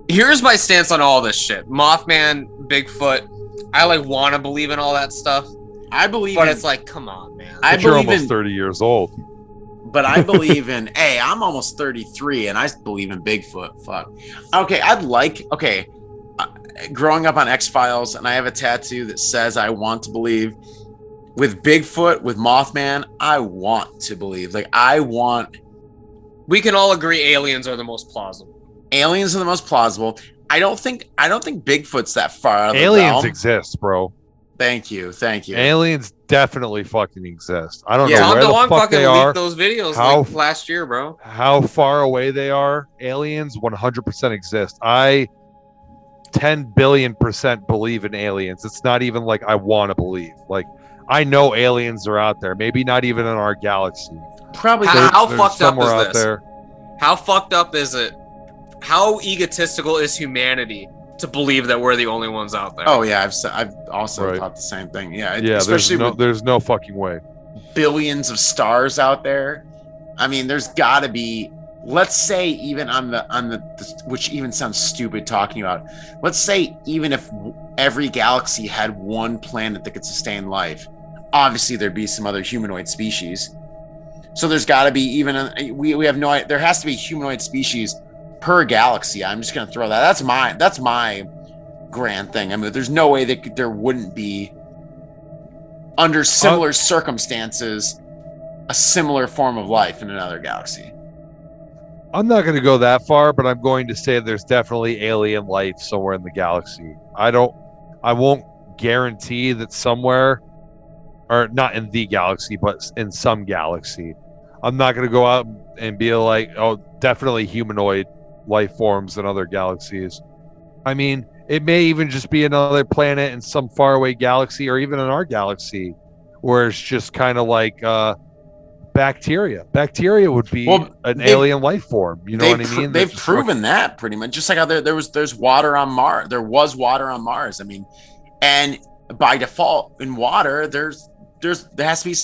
Here's my stance on all this shit. Mothman, Bigfoot. I want to believe in all that stuff. I believe but it's come on, man. But you're almost 30 years old. But I believe in, hey, I'm almost 33 and I believe in Bigfoot. Fuck. Okay, growing up on X-Files, and I have a tattoo that says I want to believe. With Bigfoot, with Mothman, I want to believe. We can all agree aliens are the most plausible. Aliens are the most plausible. I don't think Bigfoot's that far out of the realm. Aliens exist, bro. Thank you. Aliens definitely fucking exist. I don't know Tom where the fuck they are. Those videos last year, bro. How far away they are? Aliens 100% exist. I 10 billion% believe in aliens. It's not even I want to believe. I know aliens are out there. Maybe not even in our galaxy. Probably. How fucked up is out this? There. How fucked up is it? How egotistical is humanity to believe that we're the only ones out there? Oh yeah, I've also thought the same thing. Yeah, especially there's no fucking way. Billions of stars out there. I mean, there's got to be. Let's say even on the which even sounds stupid talking about. Let's say even if every galaxy had one planet that could sustain life, obviously there'd be some other humanoid species. So there's got to be we have no. There has to be humanoid species per galaxy. I'm just gonna throw that. That's my grand thing. I mean, there's no way that there wouldn't be under similar circumstances a similar form of life in another galaxy. I'm not going to go that far, but I'm going to say there's definitely alien life somewhere in the galaxy. I won't guarantee that somewhere, or not in the galaxy, but in some galaxy. I'm not going to go out and be definitely humanoid life forms in other galaxies. I mean, it may even just be another planet in some faraway galaxy, or even in our galaxy, where it's just kind of bacteria. Bacteria would be an alien life form. You know what I mean? They've proven that pretty much. Just like how there's water on Mars. There was water on Mars. I mean, and by default in water, there has to be.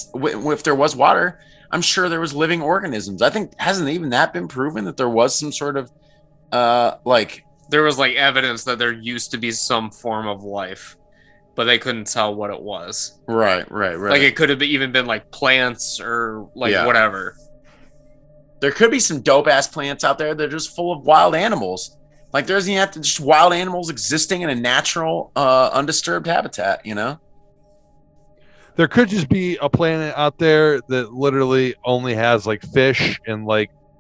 If there was water, I'm sure there was living organisms. I think hasn't even that been proven that there was some sort of there was evidence that there used to be some form of life, but they couldn't tell what it was. Right. It could have even been plants or whatever. There could be some dope ass plants out there that are just full of wild animals. There doesn't even have to just wild animals existing in a natural, undisturbed habitat. You know. There could just be a planet out there that literally only has fish and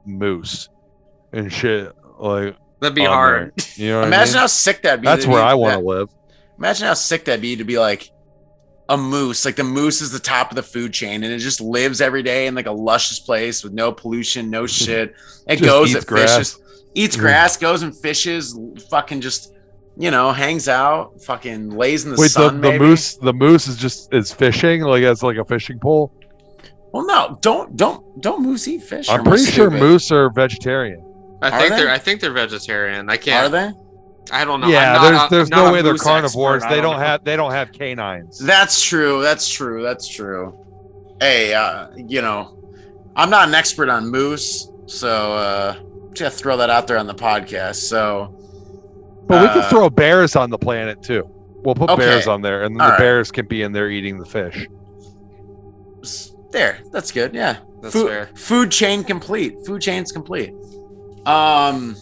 moose and shit. That'd be hard. There. You know what Imagine I mean? how sick that'd be. That's where I want to live. Imagine how sick that'd be to be a moose. The moose is the top of the food chain, and it just lives every day in a luscious place with no pollution, no shit. It goes, it fishes, eats grass, goes and fishes, fucking just, hangs out, fucking lays in the sun. The moose is fishing, as a fishing pole. Well, no, don't moose eat fish. I'm pretty sure moose are vegetarian. I think they're vegetarian. I can't. Are they? I don't know. Yeah, there's no way they're carnivores. They don't have canines. That's true. Hey, I'm not an expert on moose, so just gotta throw that out there on the podcast. So, but we can throw bears on the planet too. We'll put bears on there, and the bears can be in there eating the fish. There, that's good. Yeah, that's fair. Food chain complete. Food chain's complete. That'd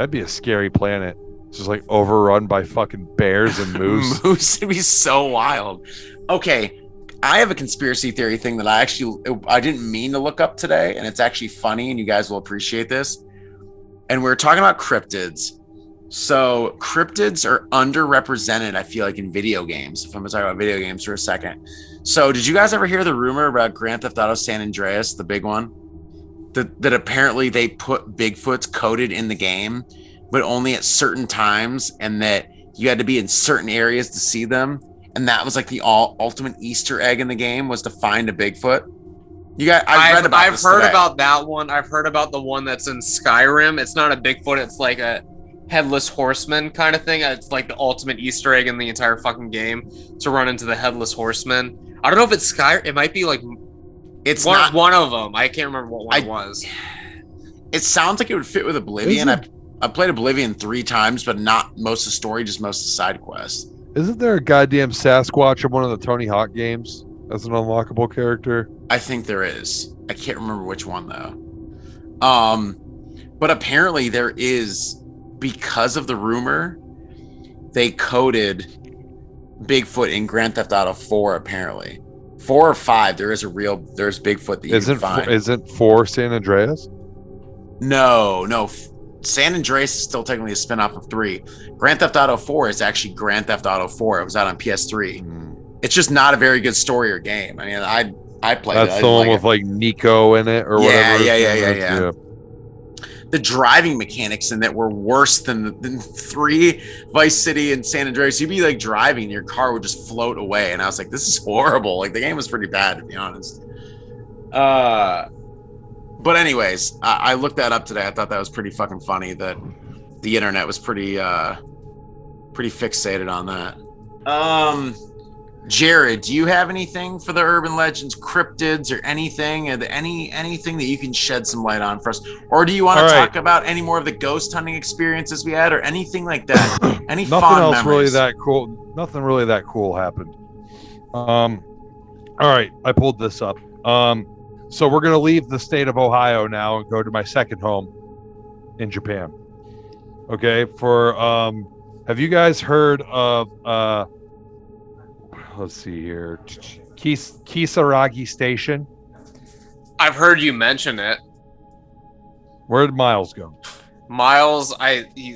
be a scary planet. Just overrun by fucking bears and moose. Moose would be so wild. Okay, I have a conspiracy theory thing that I didn't mean to look up today, and it's actually funny, and you guys will appreciate this. And we're talking about cryptids. So cryptids are underrepresented, I feel in video games. If I'm gonna talk about video games for a second. So did you guys ever hear the rumor about Grand Theft Auto San Andreas, the big one? that apparently they put Bigfoots coded in the game, but only at certain times, and that you had to be in certain areas to see them. And that was like the ultimate Easter egg in the game, was to find a Bigfoot. I've heard about that one. I've heard about the one that's in Skyrim. It's not a Bigfoot. It's like a headless horseman kind of thing. It's like the ultimate Easter egg in the entire fucking game to run into the headless horseman. I don't know if it's It might be like it's not one of them. I can't remember what one it was. It sounds like it would fit with Oblivion. I played Oblivion 3 times, but not most of the story, just most of the side quests. Isn't there a goddamn Sasquatch in one of the Tony Hawk games as an unlockable character? I think there is. I can't remember which one though. But apparently there is, because of the rumor, they coded Bigfoot in Grand Theft Auto 4. Apparently, 4 or 5. There's Bigfoot that you can find. Isn't 4 San Andreas? No. San Andreas is still technically a spinoff of 3. Grand Theft Auto 4 is actually Grand Theft Auto 4. It was out on PS3. It's just not a very good story or game. I mean, I played it. That's the one with like Nico in it or whatever. Yeah. The driving mechanics in that were worse than 3, Vice City and San Andreas. You'd be like driving and your car would just float away. And I was like, this is horrible. Like, the game was pretty bad, to be honest. But anyways, I looked that up today. I thought that was pretty fucking funny that the internet was pretty fixated on that. Jarrod, do you have anything for the urban legends, cryptids, or anything that you can shed some light on for us? Or do you want to talk about any more of the ghost hunting experiences we had, or anything like that? Any Nothing fond else memories? really that cool. Nothing really that cool happened. All right, I pulled this up. So we're gonna leave the state of Ohio now and go to my second home in Japan. Okay, have you guys heard of let's see here, Kisaragi Station? I've heard you mention it. Where did Miles go? Miles,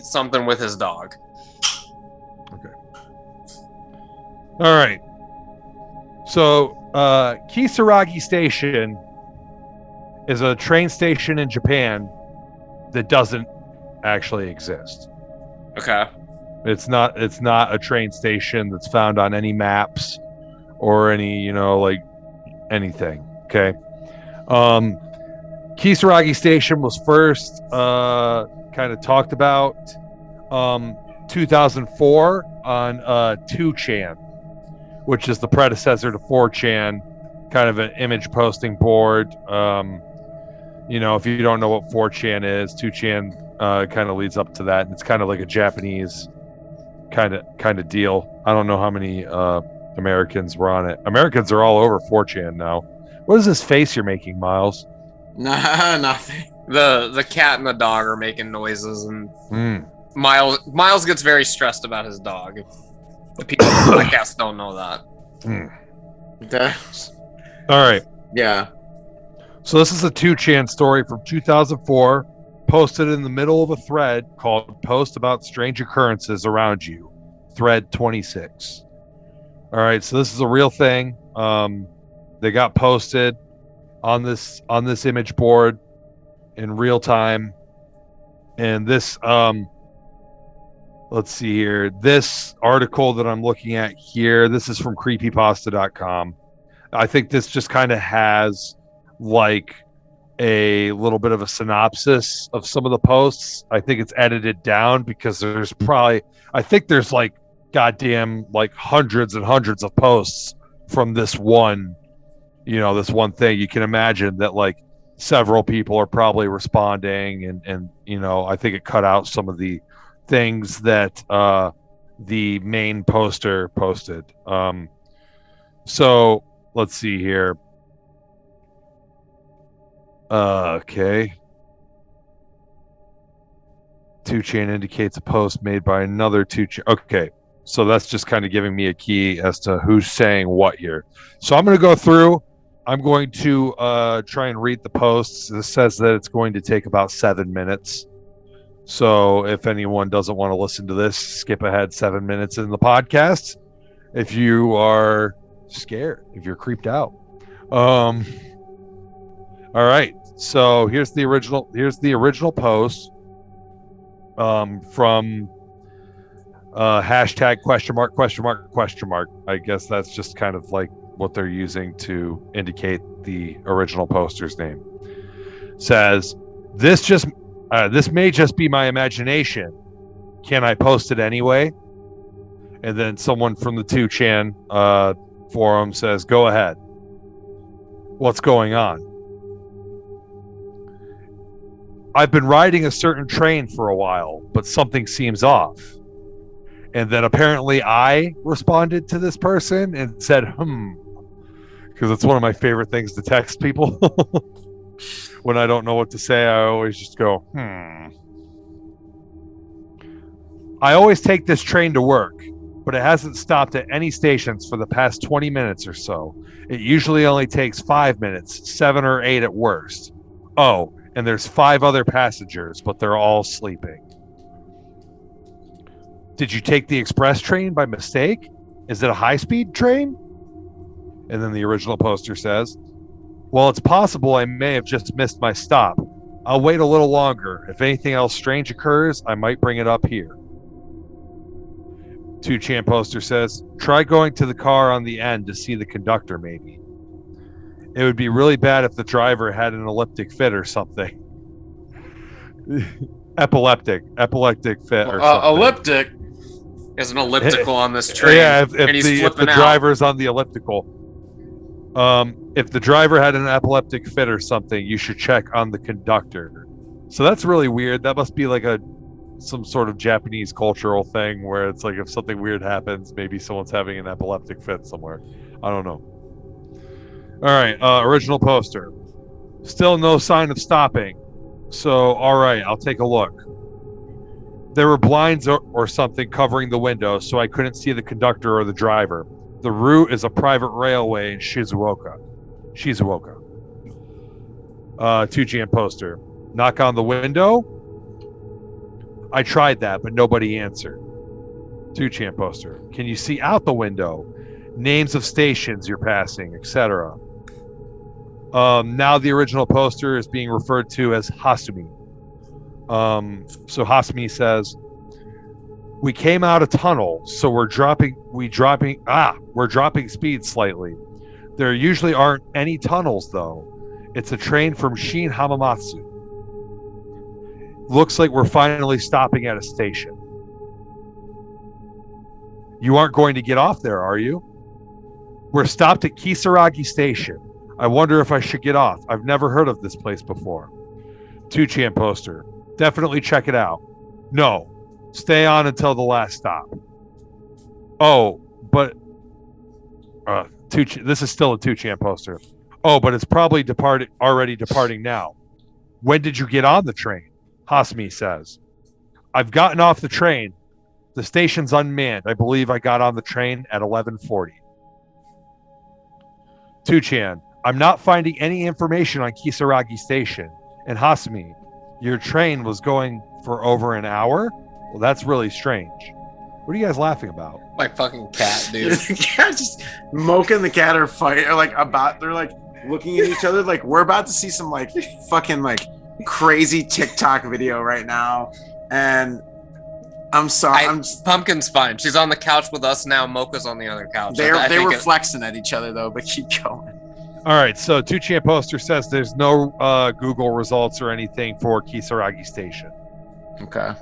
something with his dog. Okay. All right. So, Kisaragi Station is a train station in Japan that doesn't actually exist. Okay. It's not a train station that's found on any maps or any, like anything. Okay. Kisaragi Station was first kind of talked about 2004 on 2chan, which is the predecessor to 4chan, kind of an image posting board. If you don't know what 4chan is, 2chan kind of leads up to that. It's kind of like a Japanese kind of deal. I don't know how many Americans were on it. Americans are all over 4chan now. What is this face you're making, Miles? Nah, nothing. The cat and the dog are making noises, and Miles gets very stressed about his dog. If the people on the podcast don't know that. All right. Yeah. So this is a 2chan story from 2004, posted in the middle of a thread called Post About Strange Occurrences Around You, thread 26. All right, so this is a real thing. They got posted on this image board in real time. And this let's see here. This article that I'm looking at here, this is from creepypasta.com. I think this just kind of has like a little bit of a synopsis of some of the posts. I think it's edited down because there's like goddamn like hundreds and hundreds of posts from this one thing. You can imagine that like several people are probably responding and I think it cut out some of the things that the main poster posted. So let's see here. Okay. 2chan indicates a post made by another 2chan. Okay. So that's just kind of giving me a key as to who's saying what here. So I'm going to go through. I'm going to try and read the posts. It says that it's going to take about 7 minutes. So if anyone doesn't want to listen to this, skip ahead 7 minutes in the podcast. If you are scared, if you're creeped out. All right. So here's the original post from hashtag question mark question mark question mark. I guess that's just kind of like what they're using to indicate the original poster's name. Says this may just be my imagination. Can I post it anyway? And then someone from the 2chan forum says, go ahead. What's going on? I've been riding a certain train for a while, but something seems off. And then apparently I responded to this person and said, because it's one of my favorite things to text people. When I don't know what to say, I always just go, I always take this train to work, but it hasn't stopped at any stations for the past 20 minutes or so. It usually only takes 5 minutes, 7 or 8 at worst. Oh, and there's 5 other passengers, but they're all sleeping. Did you take the express train by mistake? Is it a high-speed train? And then the original poster says, well, it's possible I may have just missed my stop. I'll wait a little longer. If anything else strange occurs, I might bring it up here. 2chan poster says, try going to the car on the end to see the conductor, maybe. It would be really bad if the driver had an elliptic fit or something. Epileptic fit or something. Elliptic? There's an elliptical on this train. Yeah, if the out. driver's on the elliptical. If the driver had an epileptic fit or something, you should check on the conductor. So that's really weird. That must be like some sort of Japanese cultural thing where it's like if something weird happens, maybe someone's having an epileptic fit somewhere. I don't know. All right, original poster. Still no sign of stopping. So, all right, I'll take a look. There were blinds or something covering the window, so I couldn't see the conductor or the driver. The route is a private railway in Shizuoka. 2GM poster. Knock on the window? I tried that, but nobody answered. 2chan poster. Can you see out the window? Names of stations you're passing, etc. Now the original poster is being referred to as Hasumi. So Hasumi says, we came out a tunnel, so we're dropping speed slightly. There usually aren't any tunnels though. It's a train from Shin Hamamatsu. Looks like we're finally stopping at a station. You aren't going to get off there, are you? We're stopped at Kisaragi Station. I wonder if I should get off. I've never heard of this place before. 2chan poster. Definitely check it out. No. Stay on until the last stop. Oh, but this is still a 2chan poster. Oh, but it's probably already departing now. When did you get on the train? Hasmi says. I've gotten off the train. The station's unmanned. I believe I got on the train at 11:40. 2chan. I'm not finding any information on Kisaragi Station. And Hasmi, your train was going for over an hour? Well, that's really strange. What are you guys laughing about? My fucking cat, dude. The cat just Mocha and the cat are fighting, they're like looking at each other like we're about to see some like fucking like crazy TikTok video right now. And I'm sorry. Pumpkin's fine. She's on the couch with us now. Mocha's on the other couch. They were flexing at each other though, but keep going. All right, so 2chan poster says there's no Google results or anything for Kisaragi Station. Okay.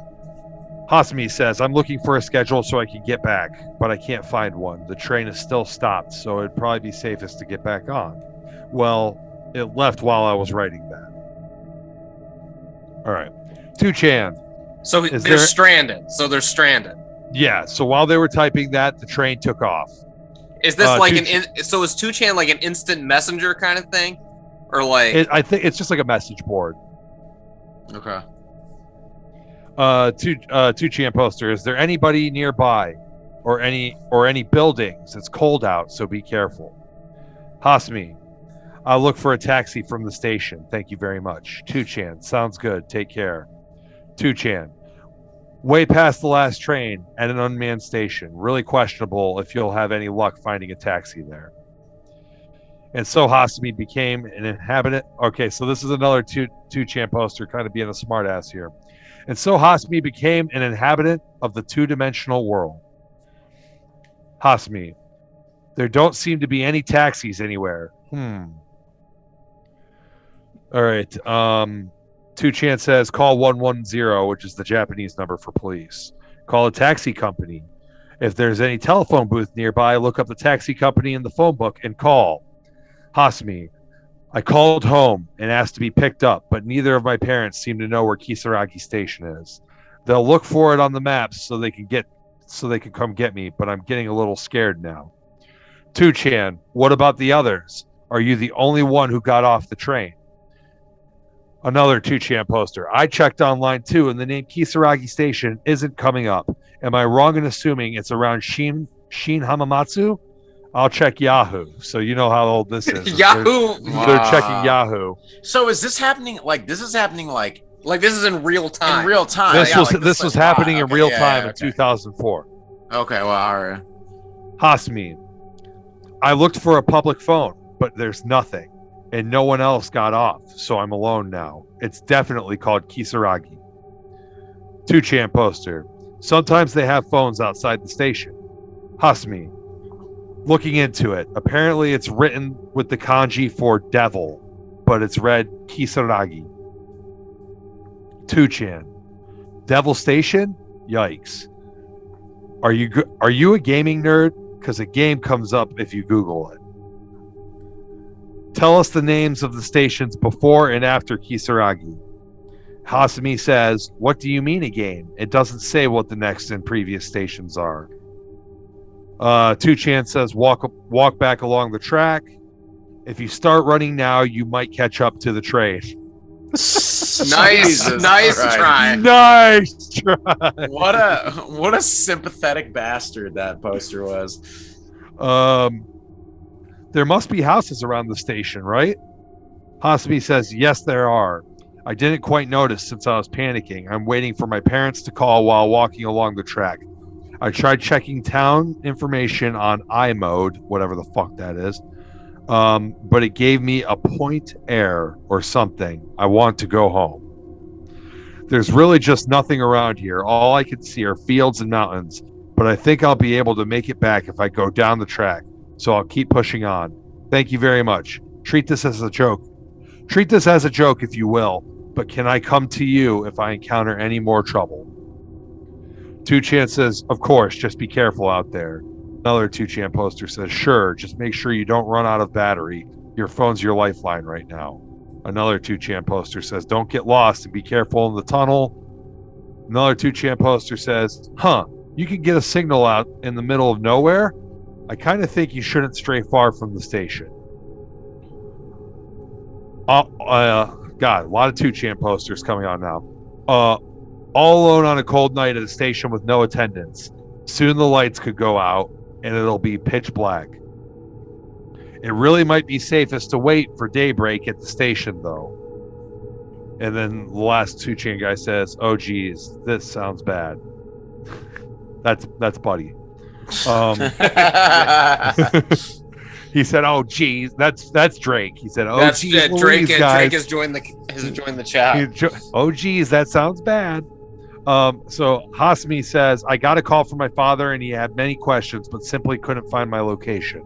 Hasmi says, I'm looking for a schedule so I can get back, but I can't find one. The train is still stopped, so it'd probably be safest to get back on. Well, it left while I was writing that. All right. 2chan. So they're stranded. Yeah, so while they were typing that, the train took off. Is this so is 2chan like an instant messenger kind of thing? Or like I think it's just like a message board. Okay. 2chan poster. Is there anybody nearby or any buildings? It's cold out, so be careful. Hasmi, I'll look for a taxi from the station. Thank you very much. 2chan, sounds good. Take care. 2chan, way past the last train at an unmanned station. Really questionable if you'll have any luck finding a taxi there. And so Hasumi became an inhabitant. Okay, so this is another 2chan poster kind of being a smartass here. And so Hasumi became an inhabitant of the two-dimensional world. Hasumi, there don't seem to be any taxis anywhere. All right. 2chan says call 110, which is the Japanese number for police. Call a taxi company. If there's any telephone booth nearby, look up the taxi company in the phone book and call. Hasumi, I called home and asked to be picked up, but neither of my parents seem to know where Kisaragi Station is. They'll look for it on the maps so they can come get me, but I'm getting a little scared now. 2chan, what about the others? Are you the only one who got off the train? Another 2chan poster. I checked online too, and the name Kisaragi Station isn't coming up. Am I wrong in assuming it's around Shin Hamamatsu? I'll check Yahoo. So you know how old this is. Yahoo. They're checking Yahoo. So is this happening? This is happening like this is in real time. in real time. This was happening in real time in 2004. Okay, well, all right. Hasumi, I looked for a public phone, but there's nothing, and no one else got off, so I'm alone now. It's definitely called Kisaragi. 2chan poster. Sometimes they have phones outside the station. Hasumi, looking into it. Apparently it's written with the kanji for devil, but it's read Kisaragi. 2chan. Devil Station? Yikes. Are you a gaming nerd? Because a game comes up if you Google it. Tell us the names of the stations before and after Kisaragi. Hasumi says, what do you mean a game? It doesn't say what the next and previous stations are. 2chan says, walk back along the track. If you start running now, you might catch up to the train. Nice try. Nice try. What a sympathetic bastard that poster was. There must be houses around the station, right? Hasumi says, yes, there are. I didn't quite notice since I was panicking. I'm waiting for my parents to call while walking along the track. I tried checking town information on iMode, whatever the fuck that is. But it gave me a point error or something. I want to go home. There's really just nothing around here. All I can see are fields and mountains, but I think I'll be able to make it back if I go down the track. So I'll keep pushing on. Thank you very much. Treat this as a joke. Treat this as a joke if you will, but can I come to you if I encounter any more trouble? 2chan says, of course, just be careful out there. Another 2chan poster says, sure, just make sure you don't run out of battery. Your phone's your lifeline right now. Another 2chan poster says, don't get lost and be careful in the tunnel. Another 2chan poster says, you can get a signal out in the middle of nowhere? I kind of think you shouldn't stray far from the station. God, a lot of 2chan posters coming on now. All alone on a cold night at a station with no attendants. Soon the lights could go out and it'll be pitch black. It really might be safest to wait for daybreak at the station, though. And then the last 2chan guy says, oh geez, this sounds bad. That's Buddy. He said, "Oh, geez, that's Drake." He said, "Oh, that's geez, Drake. Guys. Drake has joined the chat." Oh, geez, that sounds bad. So Hasumi says, "I got a call from my father, and he had many questions, but simply couldn't find my location.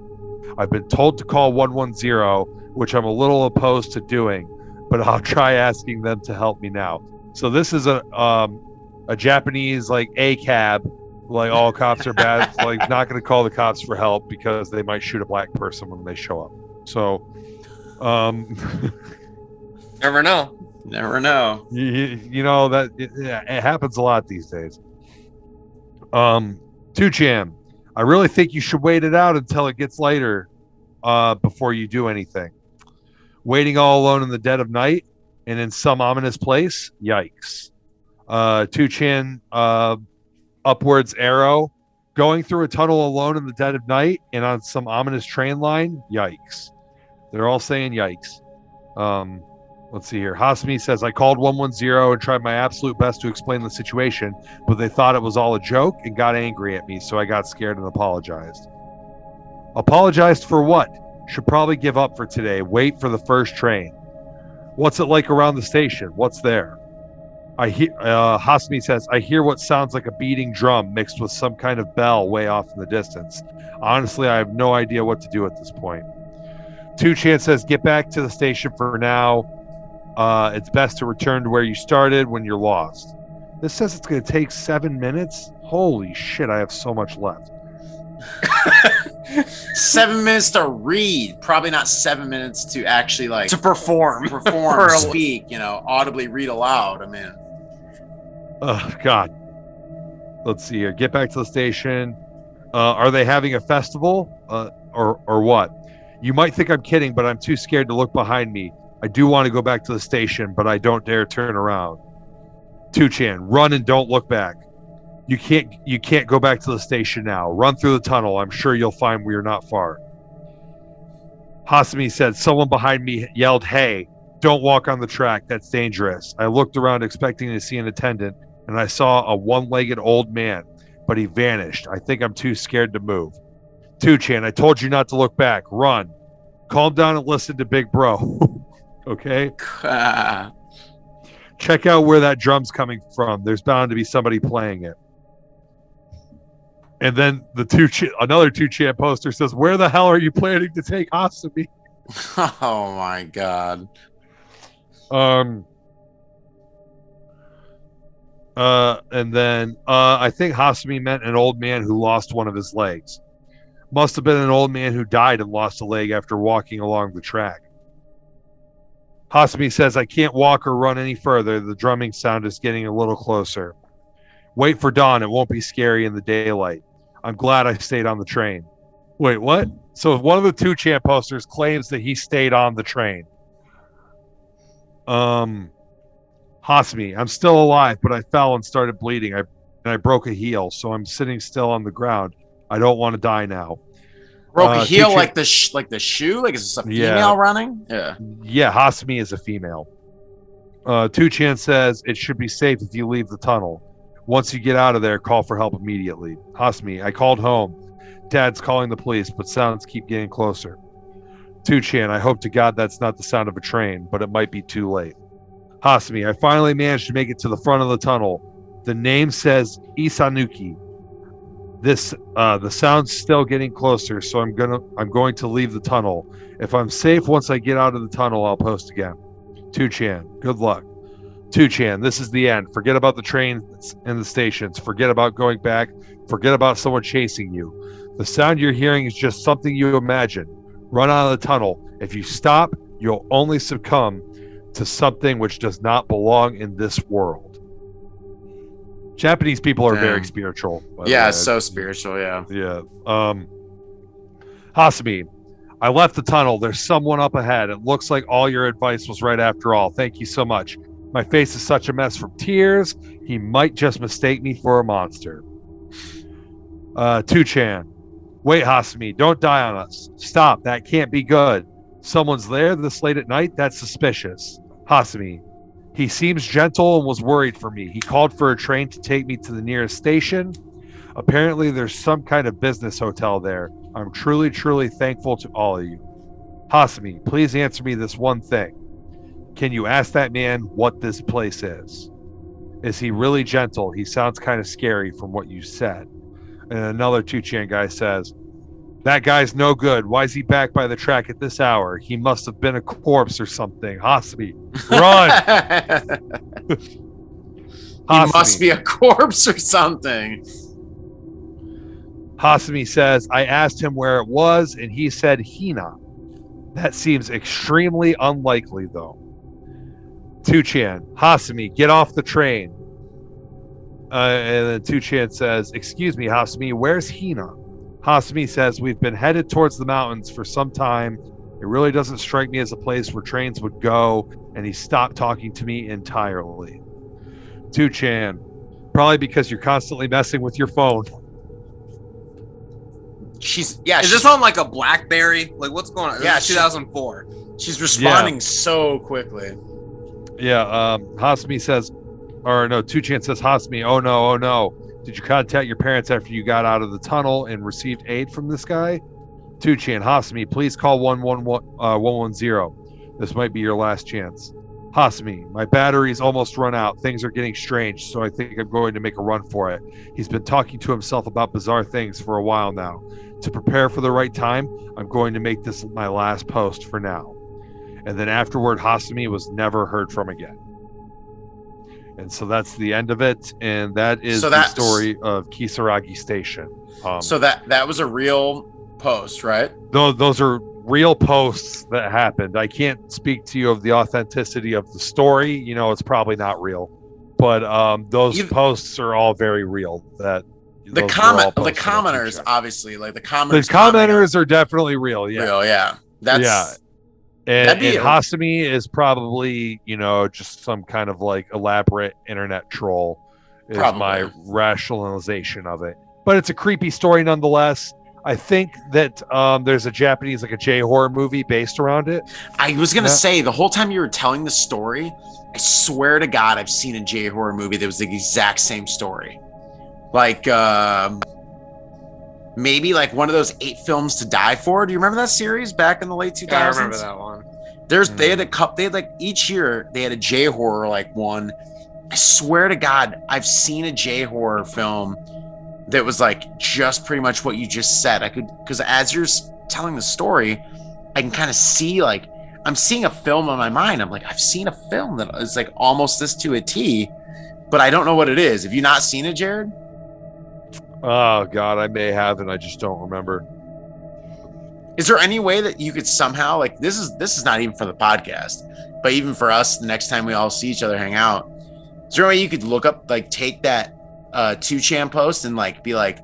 I've been told to call 110, which I'm a little opposed to doing, but I'll try asking them to help me now." So this is a Japanese like ACAB. Like all cops are bad. Like not going to call the cops for help because they might shoot a black person when they show up. So, never know. You know that it happens a lot these days. 2chan, I really think you should wait it out until it gets later, before you do anything. Waiting all alone in the dead of night and in some ominous place. Yikes. 2chan, upwards arrow, going through a tunnel alone in the dead of night and on some ominous train line. Yikes. They're all saying yikes. Let's see here. Hasumi says, I called 110 and tried my absolute best to explain the situation, but they thought it was all a joke and got angry at me, so I got scared and apologized. Apologized for what? Should probably give up for today. Wait for the first train. What's it like around the station? What's there? I hear. Hasmi says, I hear what sounds like a beating drum mixed with some kind of bell way off in the distance. Honestly, I have no idea what to do at this point. 2chan says, get back to the station for now. It's best to return to where you started when you're lost. This says it's going to take 7 minutes. Holy shit, I have so much left. 7 minutes to read, probably not 7 minutes to actually like To perform. speak, audibly read aloud. I mean, Oh, God. Let's see here. Get back to the station. Are they having a festival? Or what? You might think I'm kidding, but I'm too scared to look behind me. I do want to go back to the station, but I don't dare turn around. 2chan, run and don't look back. You can't go back to the station now. Run through the tunnel. I'm sure you'll find we're not far. Hasmi said, someone behind me yelled, hey, don't walk on the track. That's dangerous. I looked around expecting to see an attendant, and I saw a one-legged old man, but he vanished. I think I'm too scared to move. 2chan, I told you not to look back. Run. Calm down and listen to Big Bro. Okay? Check out where that drum's coming from. There's bound to be somebody playing it. And then another 2chan poster says, where the hell are you planning to take Hasami? oh my God. And then I think Hasami meant an old man who lost one of his legs. Must have been an old man who died and lost a leg after walking along the track. Hasami says, I can't walk or run any further. The drumming sound is getting a little closer. Wait for dawn. It won't be scary in the daylight. I'm glad I stayed on the train. Wait, what? So one of the 2chan posters claims that he stayed on the train. Hasmi, I'm still alive, but I fell and started bleeding. I broke a heel, so I'm sitting still on the ground. I don't want to die now. Broke a heel like the shoe? Like, is this a female running? Yeah. Yeah, Hasmi is a female. 2chan says it should be safe if you leave the tunnel. Once you get out of there, call for help immediately. Hasmi, I called home. Dad's calling the police, but sounds keep getting closer. 2chan, I hope to God that's not the sound of a train, but it might be too late. Hasmi, I finally managed to make it to the front of the tunnel. The name says Isanuki. The sound's still getting closer, so I'm going to leave the tunnel. If I'm safe once I get out of the tunnel, I'll post again. 2chan, good luck. 2chan, this is the end. Forget about the trains and the stations. Forget about going back. Forget about someone chasing you. The sound you're hearing is just something you imagine. Run out of the tunnel. If you stop, you'll only succumb to something which does not belong in this world. Japanese people are very spiritual. Yeah, so spiritual, yeah. Yeah. Hasami, I left the tunnel. There's someone up ahead. It looks like all your advice was right after all. Thank you so much. My face is such a mess from tears. He might just mistake me for a monster. 2chan. Wait, Hasami, don't die on us. Stop. That can't be good. Someone's there this late at night? That's suspicious. Hasami. He seems gentle and was worried for me. He called for a train to take me to the nearest station. Apparently, there's some kind of business hotel there. I'm truly, truly thankful to all of you. Hasami, please answer me this one thing. Can you ask that man what this place is? Is he really gentle? He sounds kind of scary from what you said. And another 2chan guy says, that guy's no good. Why is he back by the track at this hour? He must have been a corpse or something. Hasami, run! He must be a corpse or something. Hasami says, I asked him where it was, and he said Hina. That seems extremely unlikely, though. 2chan, Hasami, get off the train. And then 2chan says, excuse me, Hasami, where's Hina? Hasami says, we've been headed towards the mountains for some time. It really doesn't strike me as a place where trains would go, and he stopped talking to me entirely. 2chan, probably because you're constantly messing with your phone. Is this on like a BlackBerry? Like, what's going on? Yeah, 2004. She's responding so quickly. Yeah, Hasami says, or no, 2chan says, Hasami, oh no. Did you contact your parents after you got out of the tunnel and received aid from this guy? Tucci and Hasumi, please call 110. This might be your last chance. Hasumi, my battery's almost run out. Things are getting strange, so I think I'm going to make a run for it. He's been talking to himself about bizarre things for a while now. To prepare for the right time, I'm going to make this my last post for now. And then afterward, Hasumi was never heard from again. And so that's the end of it. And that is the story of Kisaragi Station. So that was a real post, right? Those are real posts that happened. I can't speak to you of the authenticity of the story. You know, it's probably not real. But those posts are all very real. The commenters, obviously, like the commenters are definitely real. Yeah. Real, yeah. And Hasumi is probably, you know, just some kind of like elaborate internet troll is my rationalization of it. But it's a creepy story nonetheless. I think that there's a Japanese, like a J-horror movie based around it. I was going to say, the whole time you were telling the story, I swear to God, I've seen a J-horror movie that was the exact same story. Like, maybe like one of those 8 films to die for. Do you remember that series back in the late 2000s? Yeah, I remember that one. They had like each year they had a J-horror like one. I swear to God, I've seen a J-horror film that was like just pretty much what you just said. Because as you're telling the story, I can kind of see, like, I'm seeing a film in my mind. I'm like, I've seen a film that is like almost this to a T, but I don't know what it is. Have you not seen it, Jarrod? Oh God, I may have, and I just don't remember. Is there any way that you could somehow, like, this is not even for the podcast, but even for us, the next time we all see each other hang out, is there a way you could look up, like, take that 2chan post and like be like,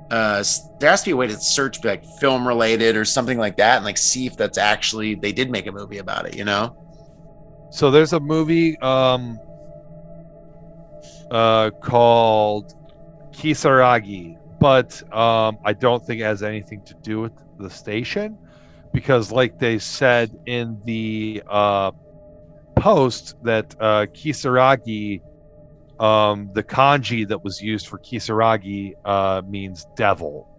there has to be a way to search, be like film related or something like that, and like see if that's actually they did make a movie about it, you know? So there's a movie called Kisaragi, but I don't think it has anything to do with the station, because like they said in the post that Kisaragi, the kanji that was used for Kisaragi means devil.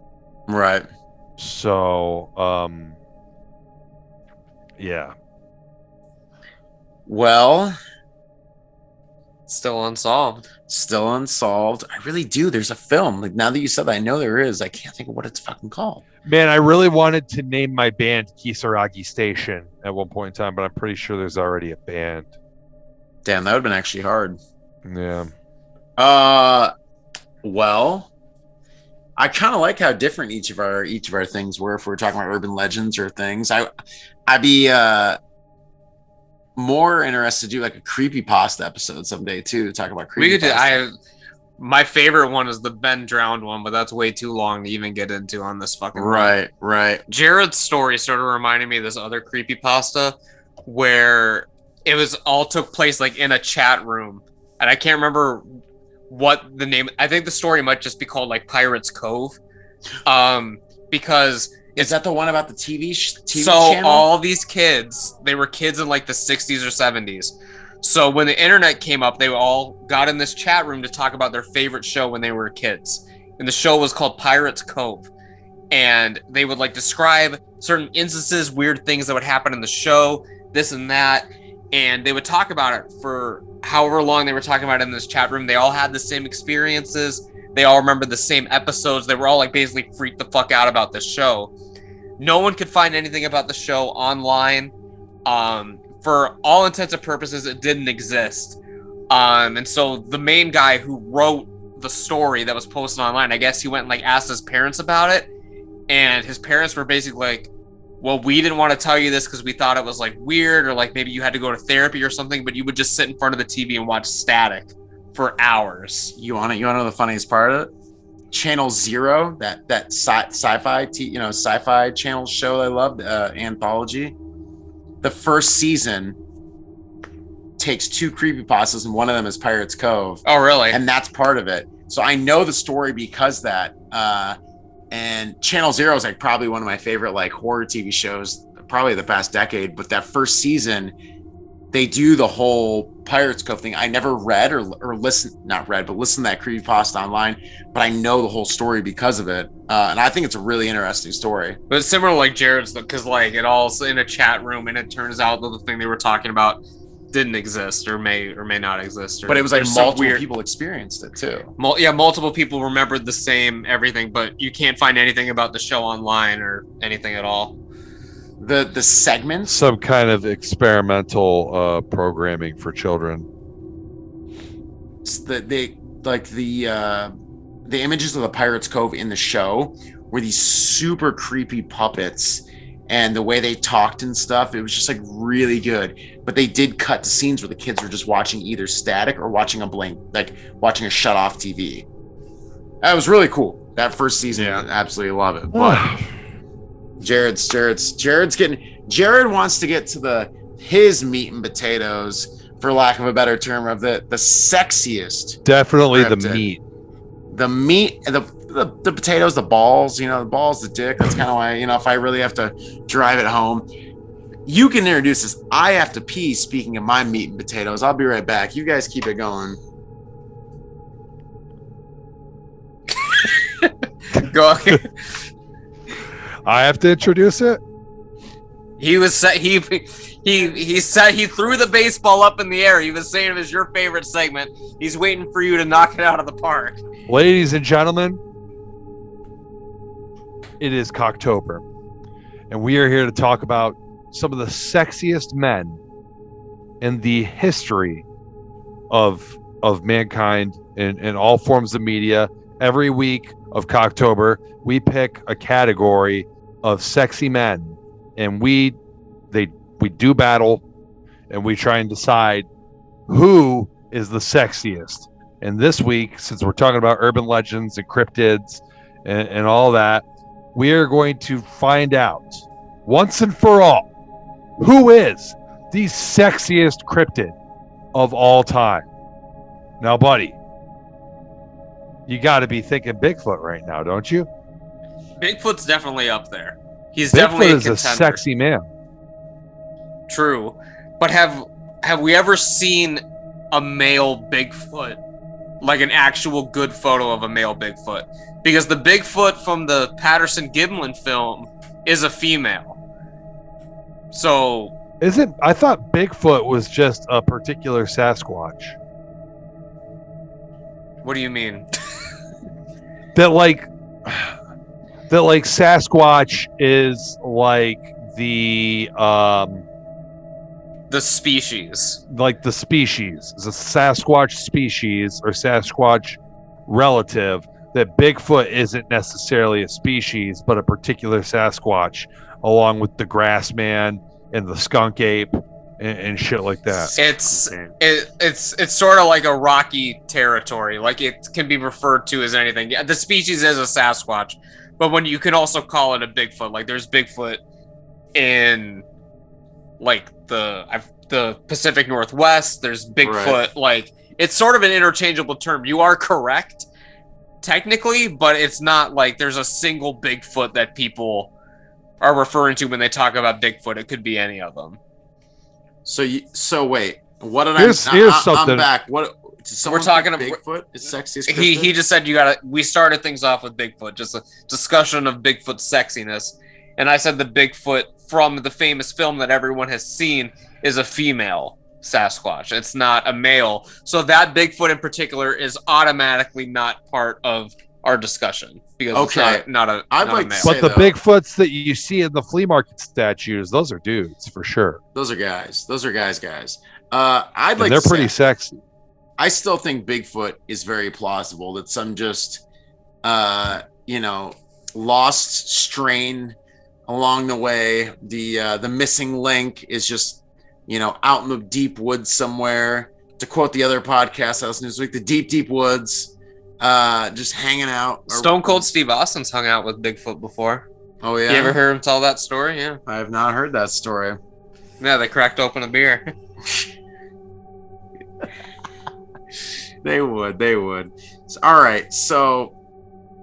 Right. So yeah. Well, Still unsolved. I really do. There's a film. Like, now that you said that, I know there is. I can't think of what it's fucking called. Man, I really wanted to name my band Kisaragi Station at one point in time, but I'm pretty sure there's already a band. Damn, that would have been actually hard. Yeah. Well, I kind of like how different each of our things were. If we're talking about urban legends or things, I'd be more interested to do like a creepypasta episode someday too, to talk about creepypasta. We could do. My favorite one is the Ben drowned one, but that's way too long to even get into on this fucking right. Jarrod's story started reminding me of this other creepypasta where it was all took place like in a chat room, and I can't remember what the name. I think the story might just be called like Pirates Cove, because is that the one about the TV so channel? All these kids, they were kids in like the 60s or 70s. So when the internet came up, they all got in this chat room to talk about their favorite show when they were kids. And the show was called Pirates Cove. And they would like describe certain instances, weird things that would happen in the show, this and that. And they would talk about it for however long they were talking about it in this chat room. They all had the same experiences. They all remembered the same episodes. They were all like basically freaked the fuck out about this show. No one could find anything about the show online. For all intents and purposes, it didn't exist. And so the main guy who wrote the story that was posted online, I guess he went and like asked his parents about it. And his parents were basically like, well, we didn't want to tell you this because we thought it was like weird, or like maybe you had to go to therapy or something, but you would just sit in front of the TV and watch static for hours. You want to know the funniest part of it? Channel Zero, that sci-fi sci-fi channel show I loved, anthology. The first season takes 2 creepypastas, and one of them is Pirates Cove. Oh, really? And that's part of it. So I know the story because that. And Channel Zero is like probably one of my favorite like horror TV shows, probably the past decade. But that first season, they do the whole Pirates Cove thing. I never read or listened, not read, but listened to that creepypasta online, but I know the whole story because of it. And I think it's a really interesting story. But it's similar to like Jarrod's, because like it all's in a chat room, and it turns out that the thing they were talking about didn't exist or may not exist. But it was like multiple people experienced it too. Multiple people remembered the same everything, but you can't find anything about the show online or anything at all. The segments, some kind of experimental programming for children. The images of the Pirates Cove in the show were these super creepy puppets, and the way they talked and stuff, it was just like really good. But they did cut to scenes where the kids were just watching either static or watching a blank, like watching a shut off TV. That was really cool. That first season, I absolutely love it. But Jarrod wants to get to his meat and potatoes, for lack of a better term, of the sexiest. Definitely cryptid. The meat, the potatoes, the balls, the balls, the dick. That's kind of why, if I really have to drive it home, you can introduce this. I have to pee. Speaking of my meat and potatoes, I'll be right back. You guys keep it going. Go ahead. I have to introduce it. He was he said he threw the baseball up in the air. He was saying it was your favorite segment. He's waiting for you to knock it out of the park. Ladies and gentlemen, it is Cocktober, and we are here to talk about some of the sexiest men in the history of mankind in all forms of media. Every week of Cocktober, we pick a category of sexy men, and we do battle, and we try and decide who is the sexiest. And this week, since we're talking about urban legends and cryptids and all that, we are going to find out once and for all who is the sexiest cryptid of all time. Now, buddy, you got to be thinking Bigfoot right now, don't you? Bigfoot's definitely up there. He's Bigfoot definitely a is contender. a sexy man. True, but have we ever seen a male Bigfoot, like an actual good photo of a male Bigfoot? Because the Bigfoot from the Patterson-Gimlin film is a female. So I thought Bigfoot was just a particular Sasquatch. What do you mean? that Sasquatch is like the species. Like the species. It's a Sasquatch species or Sasquatch relative. That Bigfoot isn't necessarily a species, but a particular Sasquatch, along with the grass man and the skunk ape and shit like that. It's sort of like a rocky territory. Like it can be referred to as anything. Yeah, the species is a Sasquatch, but when you can also call it a Bigfoot. Like there's Bigfoot in like the Pacific Northwest. There's Bigfoot. Right. Like it's sort of an interchangeable term. You are correct, technically, but it's not like there's a single Bigfoot that people are referring to when they talk about Bigfoot. It could be any of them. So wait, what did here's something. I'm back. What we're talking about? Bigfoot is sexiest. He just said we started things off with Bigfoot, just a discussion of Bigfoot's sexiness, and I said the Bigfoot from the famous film that everyone has seen is a female Sasquatch. It's not a male. So that Bigfoot in particular is automatically not part of our discussion because it's not a male. But the Bigfoots that you see in the flea market statues, those are dudes for sure. Those are guys. They're pretty sexy. I still think Bigfoot is very plausible. That some just lost strain along the way. The missing link is just out in the deep woods somewhere. To quote the other podcast I listened to this week, the deep woods. Just hanging out. Stone Cold Steve Austin's hung out with Bigfoot before. Oh yeah, you ever heard him tell that story? Yeah, I have not heard that story. Yeah, they cracked open a beer. They would. All right, so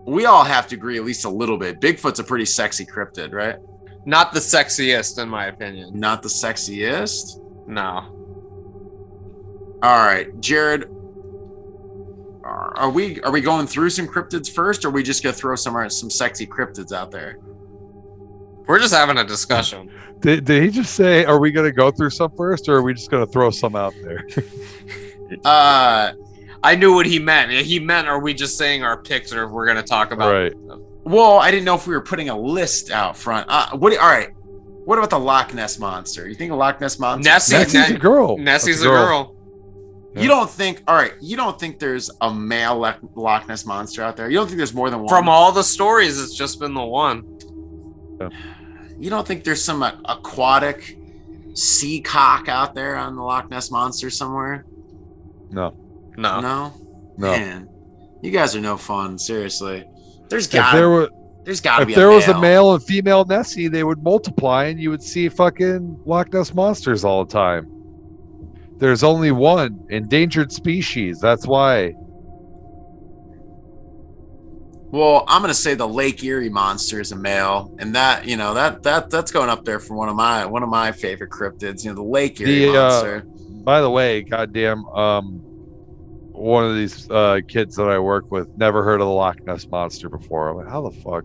we all have to agree at least a little bit. Bigfoot's a pretty sexy cryptid, right? Not the sexiest, in my opinion. Not the sexiest? No. All right, Jarrod. Are we going through some cryptids first, or are we just gonna throw some sexy cryptids out there? We're just having a discussion. Did he just say, are we going to go through some first, or are we just going to throw some out there? I knew what he meant. He meant, are we just saying our picks, or if we're going to talk about? Right. Well, I didn't know if we were putting a list out front. All right. What about the Loch Ness monster? You think a Loch Ness monster? Nessie's a girl. Nessie's a girl. You don't think? All right. You don't think there's a male Loch Ness monster out there? You don't think there's more than one? From all the stories, it's just been the one. Yeah. You don't think there's some aquatic sea cock out there on the Loch Ness monster somewhere? No. Man, you guys are no fun. Seriously, there's If got to be. If there was a male and female Nessie, they would multiply, and you would see fucking Loch Ness monsters all the time. There's only one endangered species. That's why. Well, I'm gonna say the Lake Erie monster is a male, and that's going up there for one of my favorite cryptids. The Lake Erie monster. By the way, goddamn, one of these kids that I work with never heard of the Loch Ness monster before. I'm like, how the fuck?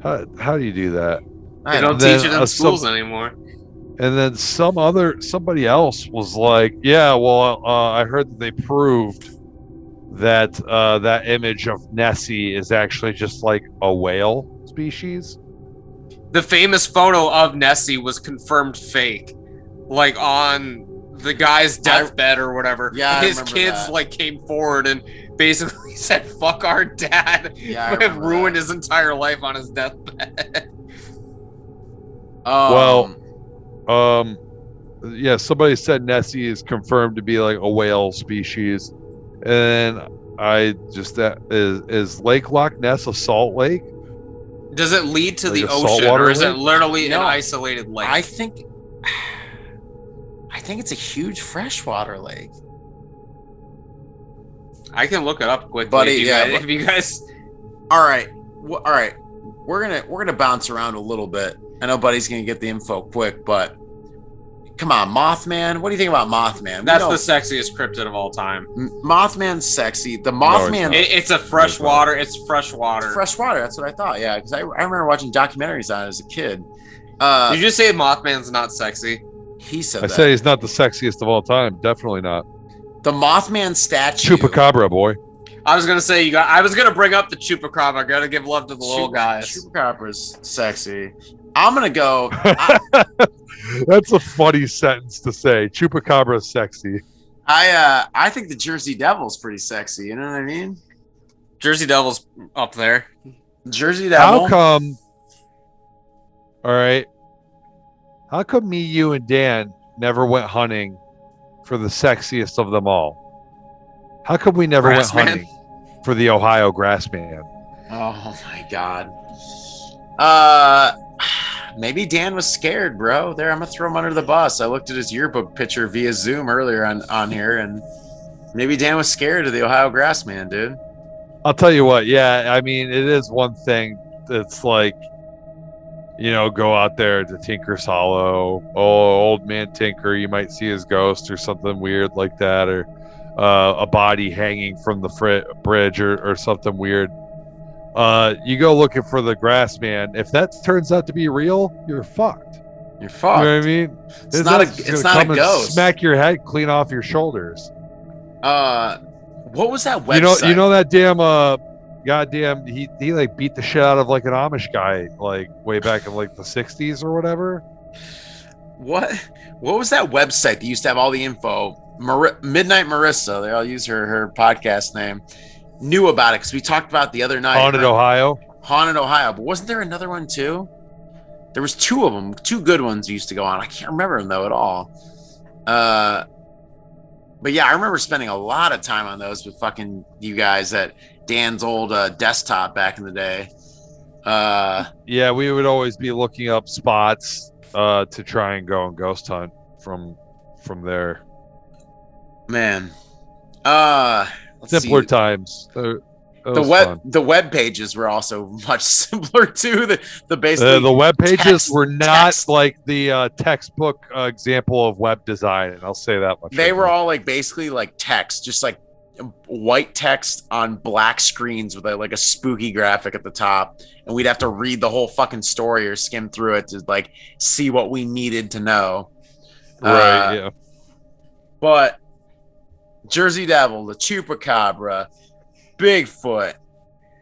how do you do that? They don't teach it in schools anymore. And then somebody else was like, yeah, well, I heard that they proved that that image of Nessie is actually just like a whale species. The famous photo of Nessie was confirmed fake, like on the guy's deathbed or whatever. Yeah, his kids came forward and basically said, "Fuck our dad," and ruined his entire life on his deathbed. Yeah, somebody said Nessie is confirmed to be like a whale species. And I just is Lake Loch Ness a salt lake? Does it lead to like the ocean, or is it literally No, an isolated lake? I think it's a huge freshwater lake. I can look it up quickly, buddy. If you guys. All right. We're gonna bounce around a little bit. I know Buddy's gonna get the info quick, but come on, Mothman. What do you think about Mothman? That's the sexiest cryptid of all time. Mothman's sexy. The Mothman. It's a freshwater. It's freshwater. Freshwater. That's what I thought. Yeah, because I remember watching documentaries on it as a kid. Did you just say Mothman's not sexy? He said I that. say he's not the sexiest of all time. Definitely not. The Mothman statue. Chupacabra, boy. I was gonna say I was gonna bring up the chupacabra. I gotta give love to the little guys. Chupacabra's sexy. I'm gonna go. That's a funny sentence to say. Chupacabra's sexy. I think the Jersey Devil's pretty sexy. You know what I mean? Jersey Devil's up there. Jersey Devil. How come? All right. How come me, you, and Dan never went hunting for the sexiest of them all? How come we never went hunting for the Ohio Grassman? Oh my God. Maybe Dan was scared, bro. There, I'm gonna throw him under the bus. I looked at his yearbook picture via Zoom earlier on here, and maybe Dan was scared of the Ohio Grassman, dude. I'll tell you what. Yeah, I mean, it is one thing. It's like, go out there to Tinker's Hollow. Oh, old man Tinker, you might see his ghost or something weird like that, or a body hanging from the bridge or something weird. You go looking for the Grassman. If that turns out to be real, you're fucked. You're fucked. You know what I mean? It's not a ghost. Smack your head clean off your shoulders. What was that website? You know that damn goddamn he like beat the shit out of like an Amish guy like way back in like the 60s or whatever. What was that website that used to have all the info? Midnight Marissa, they all use her podcast name. Knew about it because we talked about it the other night. Haunted Ohio. But wasn't there another one too? There was two of them, two good ones used to go on. I can't remember them though at all. But yeah, I remember spending a lot of time on those with fucking you guys at Dan's old desktop back in the day. Yeah, we would always be looking up spots to try and go and ghost hunt from there. Man, Simpler times. That The web pages were also much simpler too. The basically the web pages were not text. like the textbook example of web design, and I'll say that much. They were all like basically like text, just like white text on black screens with like a spooky graphic at the top, and we'd have to read the whole fucking story or skim through it to like see what we needed to know. Right. Yeah. But Jersey Devil, the Chupacabra, Bigfoot.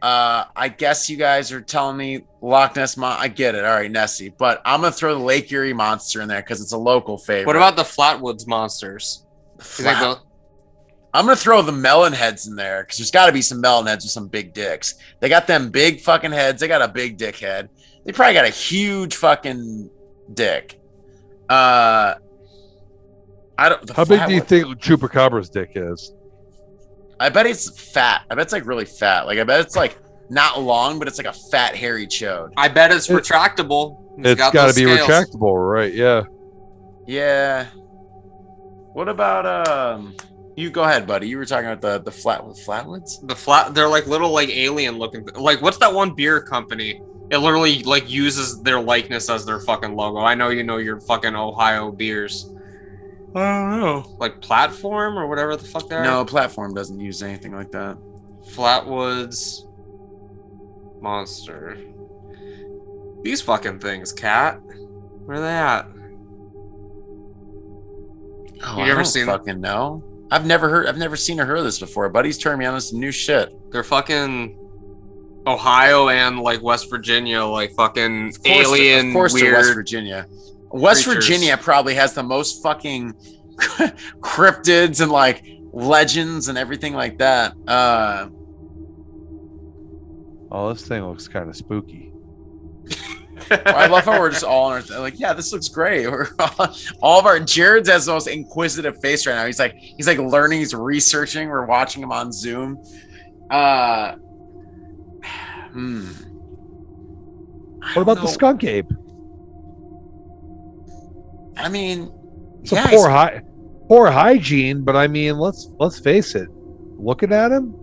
I guess you guys are telling me Loch Ness I get it. All right, Nessie. But I'm going to throw the Lake Erie Monster in there because it's a local favorite. What about the Flatwoods Monsters? I'm going to throw the melon heads in there because there's got to be some melon heads with some big dicks. They got them big fucking heads. They got a big dick head. They probably got a huge fucking dick. How big do you think Chupacabra's dick is? I bet it's fat. I bet it's like really fat. Like I bet it's like not long, but it's like a fat hairy chode. I bet it's retractable. It's got to be retractable, right? Yeah. Yeah. What about you go ahead, buddy. You were talking about the Flatwoods? They're like little like alien looking like what's that one beer company? It literally like uses their likeness as their fucking logo. I know you know your fucking Ohio beers. I don't know. Like Platform or whatever the fuck they are? No, Platform doesn't use anything like that. Flatwoods Monster. These fucking things, Cat. Where are they at? Oh, you ever seen fucking know? I've never seen or heard of this before. Buddy's turning me on this new shit. They're fucking Ohio and like West Virginia, like fucking alien. Of course, weird West Virginia. West Virginia probably has the most fucking cryptids and like legends and everything like that. Oh, this thing looks kind of spooky. I love how we're just all like, yeah, this looks great. We're all of our Jarrod has the most inquisitive face right now. He's like learning, he's researching. We're watching him on Zoom. What about the skunk ape? I mean, it's a poor hygiene, but I mean, let's face it. Looking at him,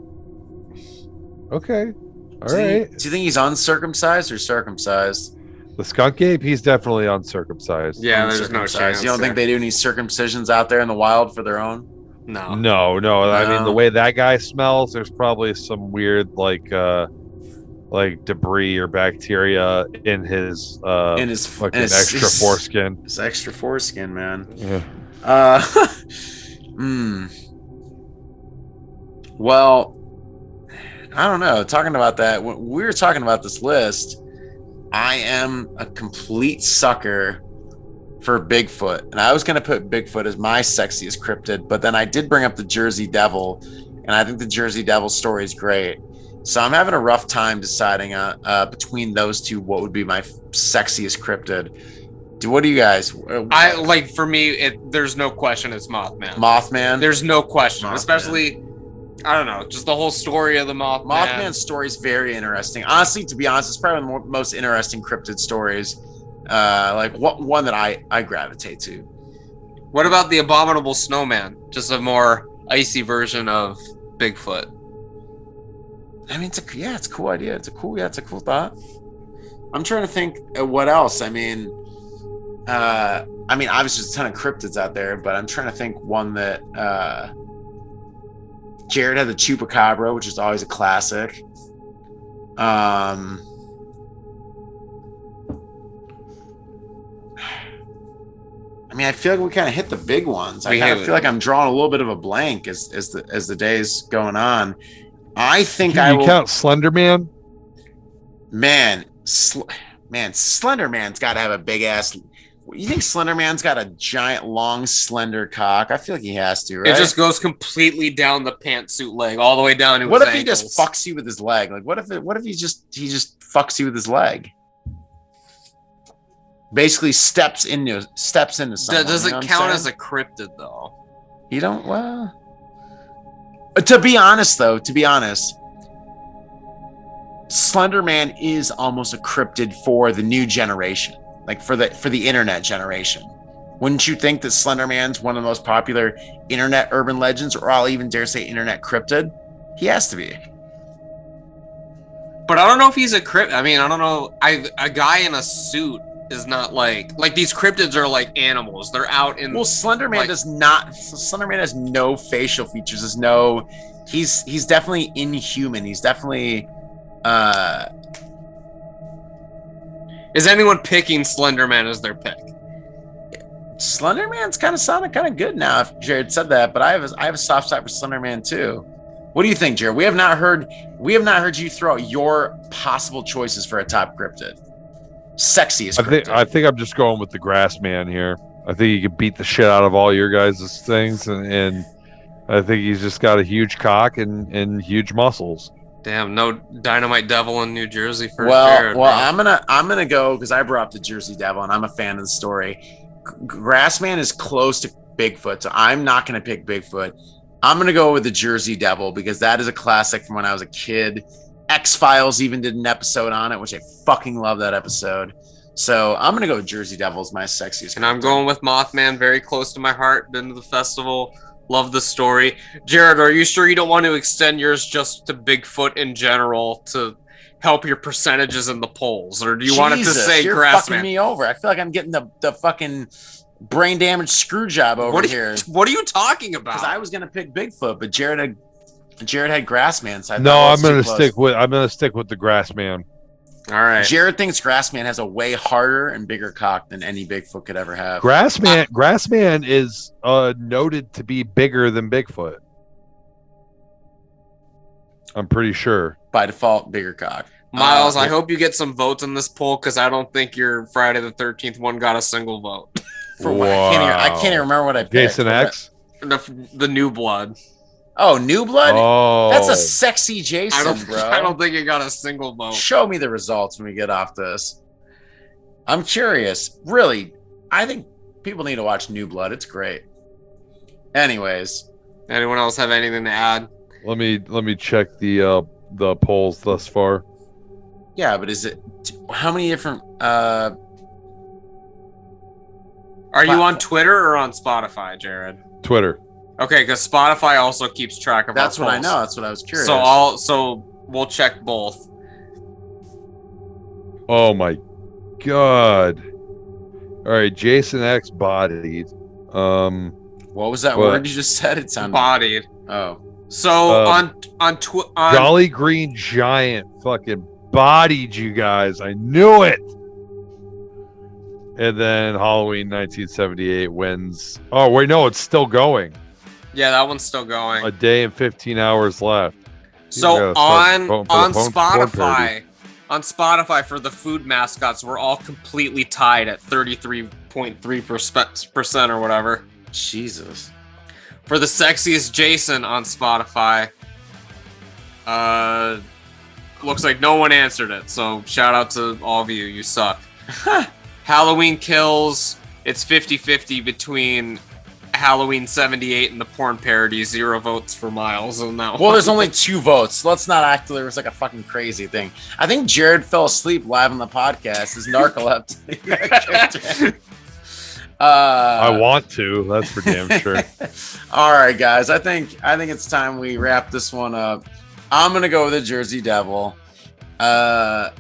okay, all right. Do you think he's uncircumcised or circumcised? The skunk ape, he's definitely uncircumcised. Yeah, there's no chance. You don't think they do any circumcisions out there in the wild for their own? No. I mean, the way that guy smells, there's probably some weird like debris or bacteria in his fucking extra foreskin. His extra foreskin, man. Yeah. Well, I don't know. Talking about that, when we were talking about this list, I am a complete sucker for Bigfoot, and I was going to put Bigfoot as my sexiest cryptid, but then I did bring up the Jersey Devil, and I think the Jersey Devil story is great. So I'm having a rough time deciding between those two what would be my sexiest cryptid. What do you guys? I like for me. There's no question. It's Mothman. Mothman. There's no question, especially. I don't know, just the whole story of the Mothman. Mothman's story is very interesting. Honestly, to be honest, it's probably one of the most interesting cryptid stories. One that I gravitate to. What about the Abominable Snowman? Just a more icy version of Bigfoot. I mean, it's a cool idea. It's a cool thought. I'm trying to think what else. I mean, obviously there's a ton of cryptids out there, but I'm trying to think one that Jarrod had the Chupacabra, which is always a classic. I mean, I feel like we kind of hit the big ones. I kind of feel like I'm drawing a little bit of a blank as the days going on. I think I will count Slender Man. Slender Man's got to have a big ass. You think Slender Man's got a giant, long, slender cock? I feel like he has to, right? It just goes completely down the pantsuit leg, all the way down to what his if ankles. He just fucks you with his leg? Like, what if he just fucks you with his leg? Basically, steps into someone. Does it count as a cryptid though? You don't. Well, to be honest, Slender Man is almost a cryptid for the new generation. Like for the internet generation. Wouldn't you think that Slender Man's one of the most popular internet urban legends, or I'll even dare say internet cryptid? He has to be. But I don't know if he's a crypt. I mean, I don't know. A guy in a suit is not like these cryptids are like animals. They're out in. Well, Slender Man does not. Slender Man has no facial features. There's no. He's definitely inhuman. He's definitely. Is anyone picking Slender Man as their pick? Slender Man's kind of sounding kind of good now. If Jarrod said that, but I have a soft spot for Slender Man too. What do you think, Jarrod? We have not heard you throw out your possible choices for a top cryptid. Sexiest cryptid. I think I'm just going with the Grass Man here. I think he could beat the shit out of all your guys' things, and I think he's just got a huge cock and huge muscles. Damn, no Dynamite Devil in New Jersey for Jarrod. Bro. I'm gonna go because I brought up the Jersey Devil, and I'm a fan of the story. Grassman is close to Bigfoot, so I'm not gonna pick Bigfoot. I'm gonna go with the Jersey Devil because that is a classic from when I was a kid. X-Files even did an episode on it, which I fucking love that episode. So I'm gonna go with Jersey Devil as my sexiest. And I'm going with Mothman, very close to my heart. Been to the festival, love the story. Jarrod, are you sure you don't want to extend yours just to Bigfoot in general to help your percentages in the polls, or do you want it to say you're Grassman? Fucking me over. I feel like I'm getting the fucking brain damage screw job over here. What are you talking about? Because I was gonna pick Bigfoot, but Jarrod had Grassman. So I'm gonna stick with the Grassman. All right. Jarrod thinks Grassman has a way harder and bigger cock than any Bigfoot could ever have. Grassman is noted to be bigger than Bigfoot. I'm pretty sure. By default, bigger cock. Miles, I hope you get some votes in this poll because I don't think your Friday the 13th one got a single vote. For what? I can't even remember what I picked. Jason X? The New Blood. Oh, New Blood? Oh. That's a sexy Jason, bro. I don't think it got a single vote. Show me the results when we get off this. I'm curious. Really, I think people need to watch New Blood. It's great. Anyways. Anyone else have anything to add? Let me check the polls thus far. Yeah, but is it how many different Are you on Twitter or on Spotify, Jarrod? Twitter. Okay, because Spotify also keeps track of That's our what polls. I know. That's what I was curious. So we'll check both. Oh my god. All right, Jason X bodied. What was that word you just said? It sounded bodied. Oh. So on Jolly Green Giant fucking bodied you guys. I knew it. And then Halloween 1978 wins. Oh wait, no, it's still going. Yeah, that one's still going. A day and 15 hours left. So on Spotify for the food mascots, we're all completely tied at 33.3% or whatever. Jesus. For the sexiest Jason on Spotify, looks like no one answered it. So shout out to all of you. You suck. Halloween Kills, it's 50-50 between Halloween 78 and the porn parody. 0 votes for Miles on that one. Well, there's only 2 votes. Let's not act like it was like a fucking crazy thing. I think Jarrod fell asleep live on the podcast. His narcolepsy. I want to. That's for damn sure. All right, guys. I think it's time we wrap this one up. I'm gonna go with the Jersey Devil. And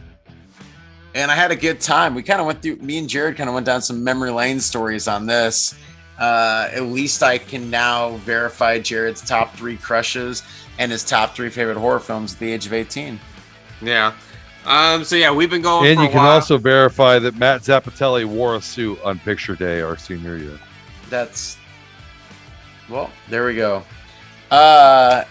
I had a good time. We kind of went through. Me and Jarrod kind of went down some memory lane stories on this. At least I can now verify Jarrod's top 3 crushes and his top 3 favorite horror films at the age of 18. Yeah. So yeah, we've been going. And for you a can while. also verify that Matt Zappatelli wore a suit on picture day our senior year. Well, there we go. That's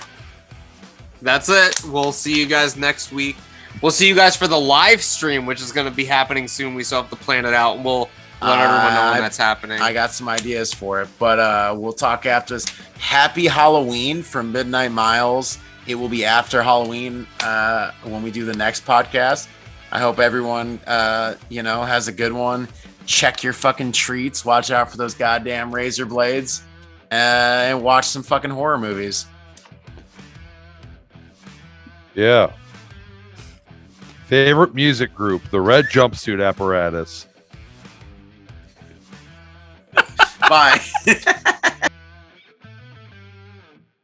it. We'll see you guys next week. We'll see you guys for the live stream, which is going to be happening soon. We still have to plan it out. We'll let everyone know when that's happening. I got some ideas for it, but we'll talk after this. Happy Halloween from Midnight Miles. It will be after Halloween when we do the next podcast. I hope everyone, has a good one. Check your fucking treats. Watch out for those goddamn razor blades. And watch some fucking horror movies. Yeah. Favorite music group, the Red Jumpsuit Apparatus. Bye.